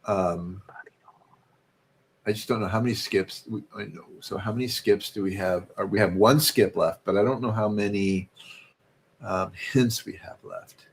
I just don't know how many skips. I know. So how many skips do we have? We have one skip left, but I don't know how many hints we have left.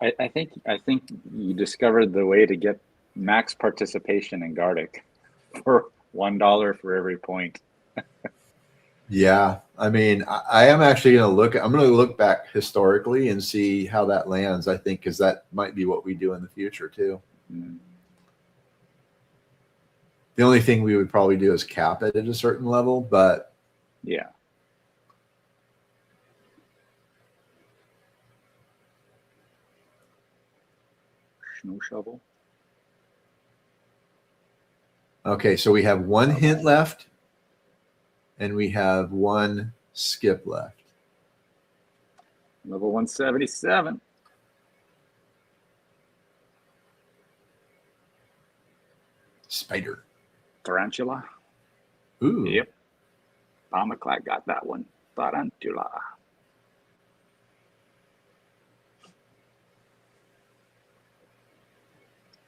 I think you discovered the way to get max participation in Gartic for $1 for every point. Yeah, I mean, I am actually going to look. I'm going to look back historically and see how that lands. I think because that might be what we do in the future too. Mm. The only thing we would probably do is cap it at a certain level, but yeah. Snow shovel. Okay, so we have one hint left, and we have one skip left. Level 177. Spider. Tarantula. Ooh. Yep. Palmaclack got that one. Tarantula.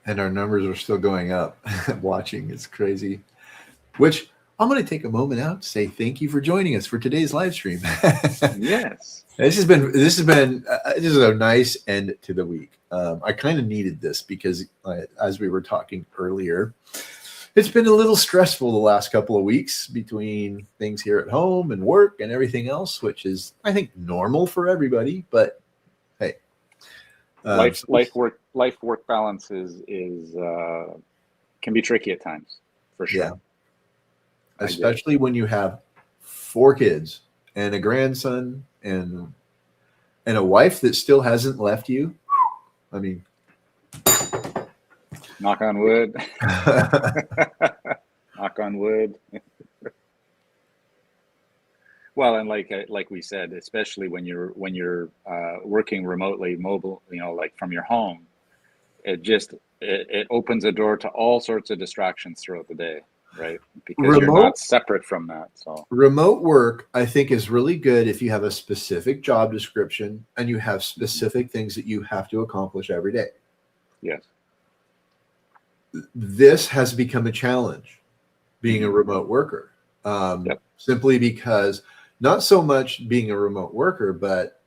And our numbers are still going up. Watching, it's crazy. Which I'm going to take a moment out to say thank you for joining us for today's live stream. Yes. This is a nice end to the week. I kind of needed this because, as we were talking earlier, it's been a little stressful the last couple of weeks between things here at home and work and everything else, which is, I think, normal for everybody. But hey, life work balance is can be tricky at times, for sure. Yeah. Especially when you have 4 kids and a grandson and a wife that still hasn't left you. I mean, knock on wood. Knock on wood. Well, and like we said, especially when you're working remotely, mobile, like from your home, it opens a door to all sorts of distractions throughout the day, right? Because you're not separate from that. So remote work, I think, is really good if you have a specific job description and you have specific things that you have to accomplish every day. Yes. This has become a challenge, being a remote worker, simply because not so much being a remote worker, but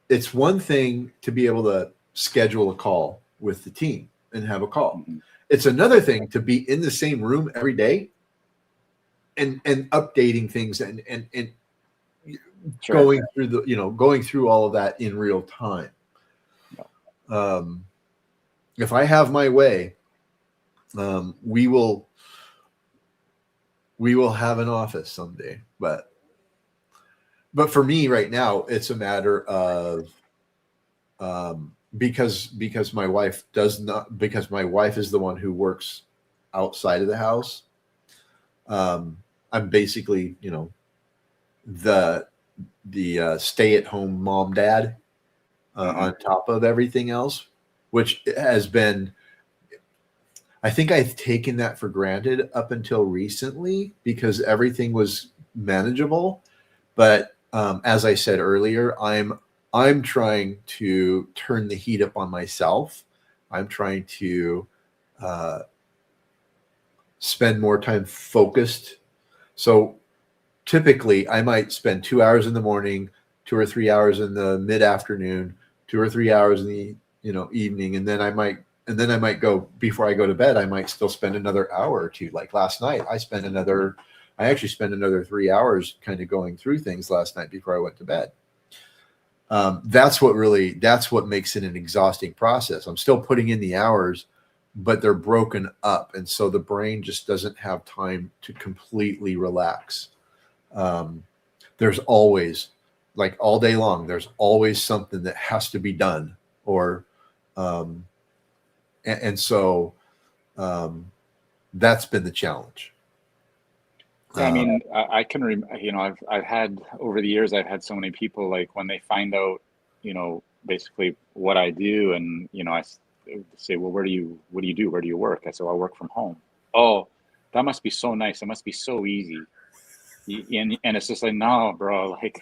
it's one thing to be able to schedule a call with the team and have a call. Mm-hmm. It's another thing to be in the same room every day and updating things and sure. going through all of that in real time. if I have my way, we will have an office someday. But for me right now, it's a matter of because my wife does not, because my wife is the one who works outside of the house. I'm basically, the stay-at-home mom dad on top of everything else, which has been, I think I've taken that for granted up until recently because everything was manageable. But as I said earlier, I'm trying to turn the heat up on myself. I'm trying to spend more time focused. So typically I might spend 2 hours in the morning, 2 or 3 hours in the mid-afternoon, 2 or 3 hours in the evening, and then I might go, before I go to bed, I might still spend another hour or two. Like last night, I actually spent another 3 hours kind of going through things last night before I went to bed. That's what makes it an exhausting process. I'm still putting in the hours, but they're broken up. And so the brain just doesn't have time to completely relax. There's always, like all day long, there's always something that has to be done, or, so that's been the challenge. I mean, I can, I've had, over the years, I've had so many people, like when they find out, basically what I do, and, I say, well, what do you do? Where do you work? I say, well, I work from home. Oh, that must be so nice. It must be so easy. And it's just like, no, bro, like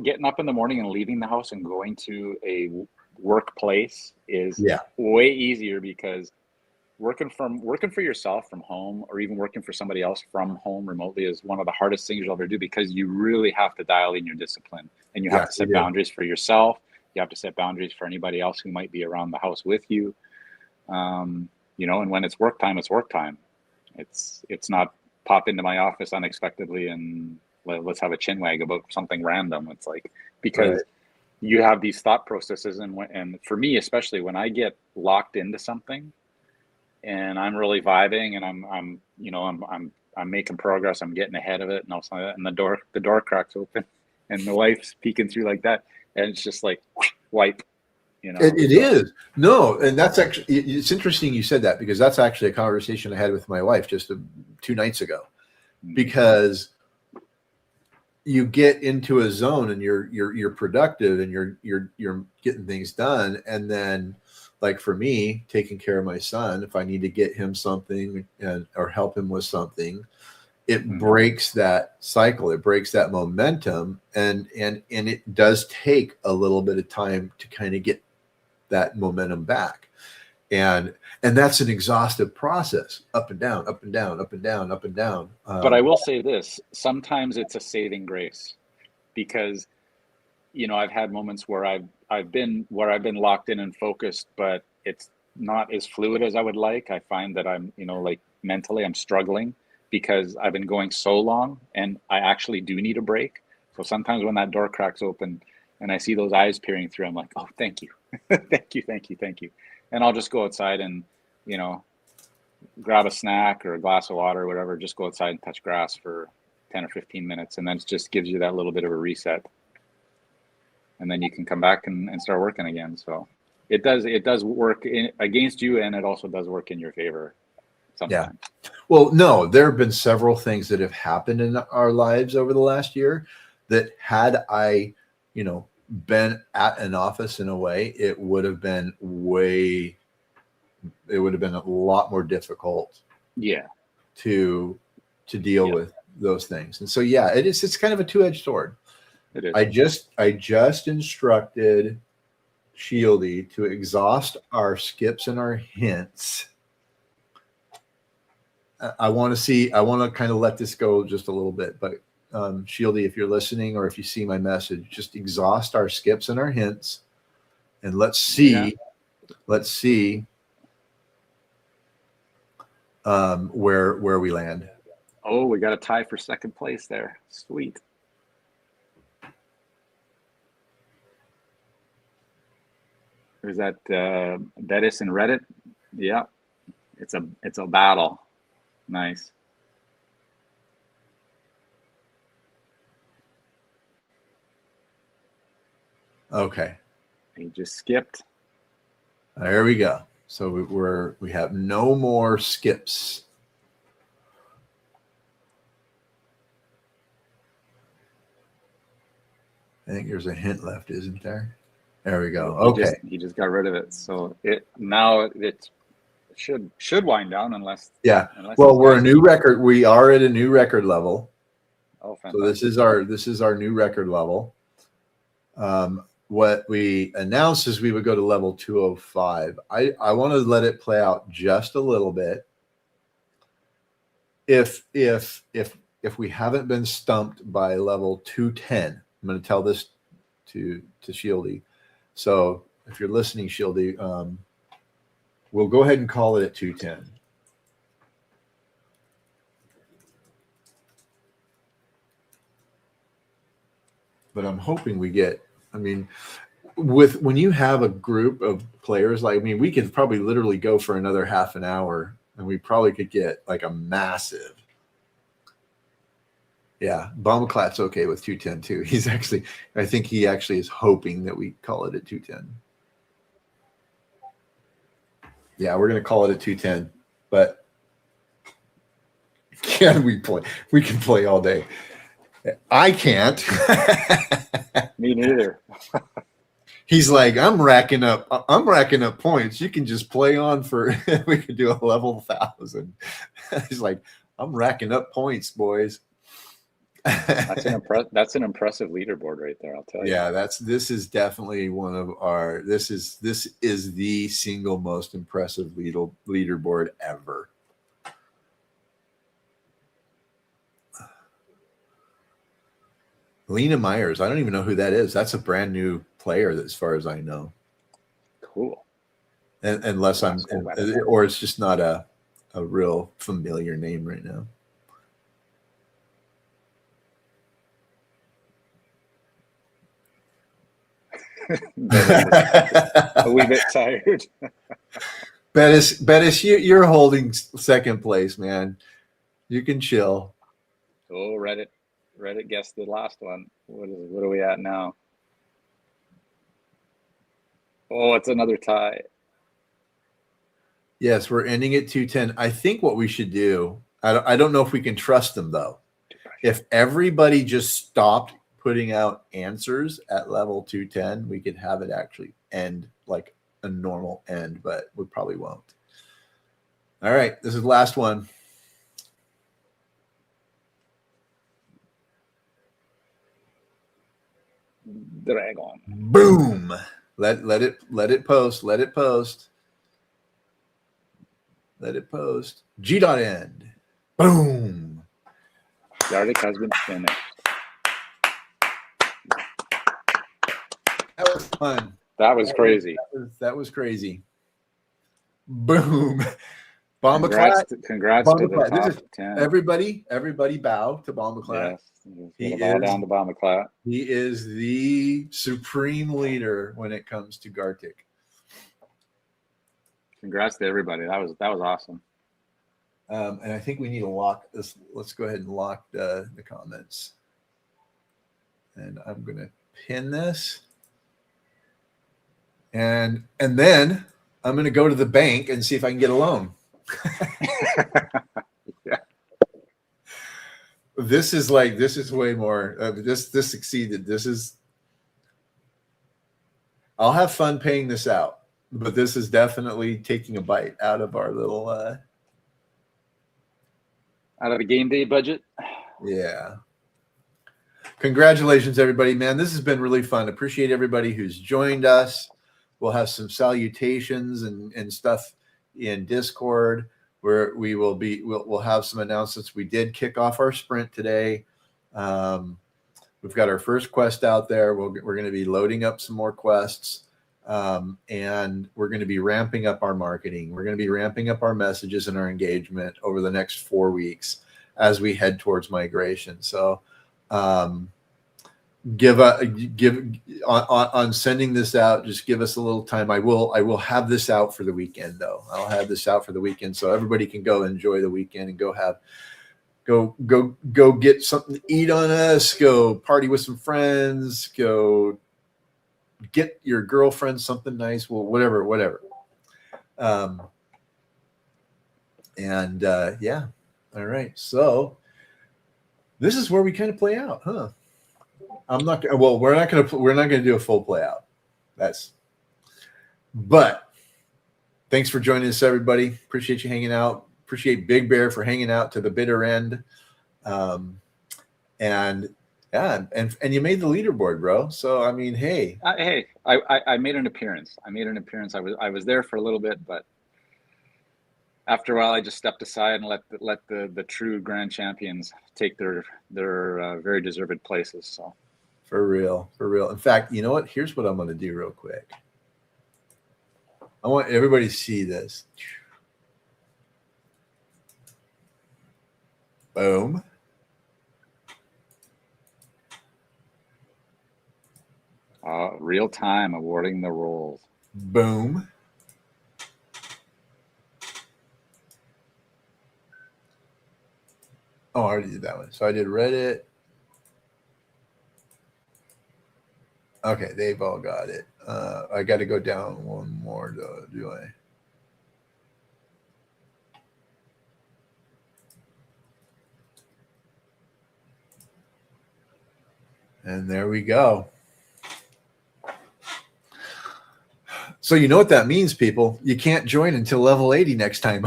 getting up in the morning and leaving the house and going to a workplace is way easier, because working for yourself from home, or even working for somebody else from home remotely, is one of the hardest things you'll ever do, because you really have to dial in your discipline, and you have to set boundaries for yourself. You have to set boundaries for anybody else who might be around the house with you. And when it's work time, it's work time. It's not pop into my office unexpectedly and let's have a chinwag about something random. It's like, because you have these thought processes, and for me, especially when I get locked into something and I'm really vibing, and I'm making progress, I'm getting ahead of it, and all of a sudden, and the door cracks open and the wife's peeking through like that, and it's just like wipe. It is. No, and that's actually, it's interesting you said that, because that's actually a conversation I had with my wife just 2 nights ago, because you get into a zone and you're productive and you're getting things done, and then, like for me, taking care of my son, if I need to get him something or help him with something, it breaks that cycle. It breaks that momentum, and it does take a little bit of time to kind of get that momentum back, and that's an exhaustive process, up and down, up and down, up and down, up and down. But I will say this: sometimes it's a saving grace, because I've had moments where I've been locked in and focused, but it's not as fluid as I would like. I find that I'm like mentally I'm struggling, because I've been going so long, and I actually do need a break. So sometimes when that door cracks open and I see those eyes peering through, I'm like, oh, thank you. thank you. And I'll just go outside and, grab a snack or a glass of water or whatever, just go outside and touch grass for 10 or 15 minutes. And then it just gives you that little bit of a reset. And then you can come back and start working again. So it does work against you, and it also does work in your favor sometimes. Yeah. Well, no, there have been several things that have happened in our lives over the last year that, had I, been at an office in a way, it would have been a lot more difficult to deal with those things. And so, it's kind of a two-edged sword. It is. I just instructed Shieldy to exhaust our skips and our hints. I want to kind of let this go just a little bit, but Shieldy, if you're listening, or if you see my message, just exhaust our skips and our hints, and let's see where we land. Oh, we got a tie for second place there. Sweet. There's that Bettis and Reddit. Yeah, it's a battle. Nice. Okay. He just skipped. There we go. So we have no more skips. I think there's a hint left, isn't there? There we go. Okay. He just got rid of it. So it should wind down unless. Yeah. Well, we're a new record. We are at a new record level. Oh, fantastic. So this is our new record level. What we announced is we would go to level 205. I want to let it play out just a little bit. If we haven't been stumped by level 210, I'm going to tell this to Shieldy. So if you're listening, Shieldy, we'll go ahead and call it at 210. But I'm hoping we get, I mean, when you have a group of players, like, I mean, we could probably literally go for another half an hour and we probably could get like a massive. Yeah, Bombaclat's okay with 210 too. I think he actually is hoping that we call it at 210. Yeah, we're going to call it at 210, but can we play? We can play all day. I can't. Me neither. He's like, I'm racking up points. You can just play on for, we could do a level 1,000. He's like, I'm racking up points, boys. That's an impressive leaderboard right there, I'll tell you. Yeah, this is definitely one of our, this is the single most impressive leaderboard ever. Lena Myers, I don't even know who that is. That's a brand new player, as far as I know. Cool. Unless or it's just not a real familiar name right now. A wee bit tired. Bettis, you're holding second place, man. You can chill. Oh, Reddit guessed the last one. What are we at now? Oh, it's another tie. Yes, we're ending at 210. I think what we should do, I don't know if we can trust them though. If everybody just stopped putting out answers at level 210, we could have it actually end like a normal end, but we probably won't. All right, this is the last one. Dragon. Boom. Let it post. Let it post. Let it post. G.end. Boom. Gartic has been finished. That was fun. That was crazy. That was crazy. Boom. Congrats to the This is top 10. Everybody bow to Bombaclat. Yes. Bow down to Bombaclat. He is the supreme leader when it comes to Gartic. Congrats to everybody. That was awesome. And I think we need to lock this. Let's go ahead and lock the comments. And I'm going to pin this. And then I'm going to go to the bank and see if I can get a loan. Yeah. This is way more. This succeeded. I'll have fun paying this out, but this is definitely taking a bite out of our little. Out of the game day budget. Yeah. Congratulations, everybody, man. This has been really fun. Appreciate everybody who's joined us. We'll have some salutations and stuff in Discord where we'll have some announcements. We did kick off our sprint today. We've got our first quest out there. We're going to be loading up some more quests. And we're going to be ramping up our marketing. We're going to be ramping up our messages and our engagement over the next 4 weeks as we head towards migration. So give on sending this out. Just give us a little time. I will have this out for the weekend, though. I'll have this out for the weekend so everybody can go enjoy the weekend and go get something to eat on us. Go party with some friends. Go get your girlfriend something nice. Well, whatever. Yeah. All right. So this is where we kind of play out, huh? We're not gonna do a full play out. But thanks for joining us, everybody. Appreciate you hanging out. Appreciate Big Bear for hanging out to the bitter end. And you made the leaderboard, bro. So I mean, hey, I made an appearance. I was there for a little bit, but after a while, I just stepped aside and let the true grand champions take their very deserved places. So. For real. In fact, you know what? Here's what I'm going to do real quick. I want everybody to see this. Boom. Real time awarding the roles. Boom. Oh, I already did that one. So I did Reddit. Okay, they've all got it. I got to go down one more, though, do I? And there we go. So you know what that means, people. You can't join until level 80 next time.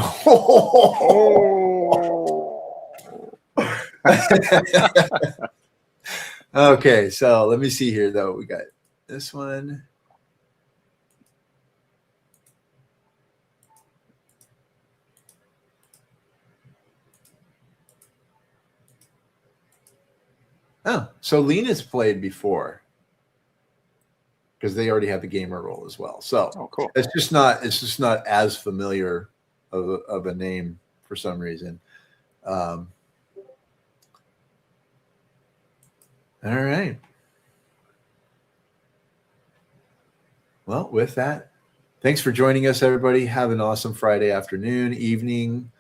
Okay, so let me see here, though. We got this one. Oh, so Lena's played before because they already have the gamer role as well. So cool. It's just not as familiar of a name for some reason. All right. Well, with that, thanks for joining us, everybody. Have an awesome Friday afternoon, evening,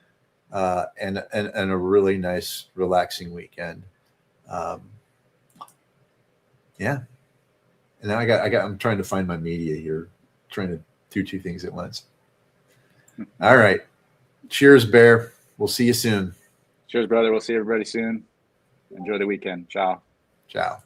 and a really nice, relaxing weekend. Yeah. And now I'm trying to find my media here, trying to do two things at once. All right. Cheers, Bear. We'll see you soon. Cheers, brother. We'll see everybody soon. Enjoy the weekend. Ciao. Ciao.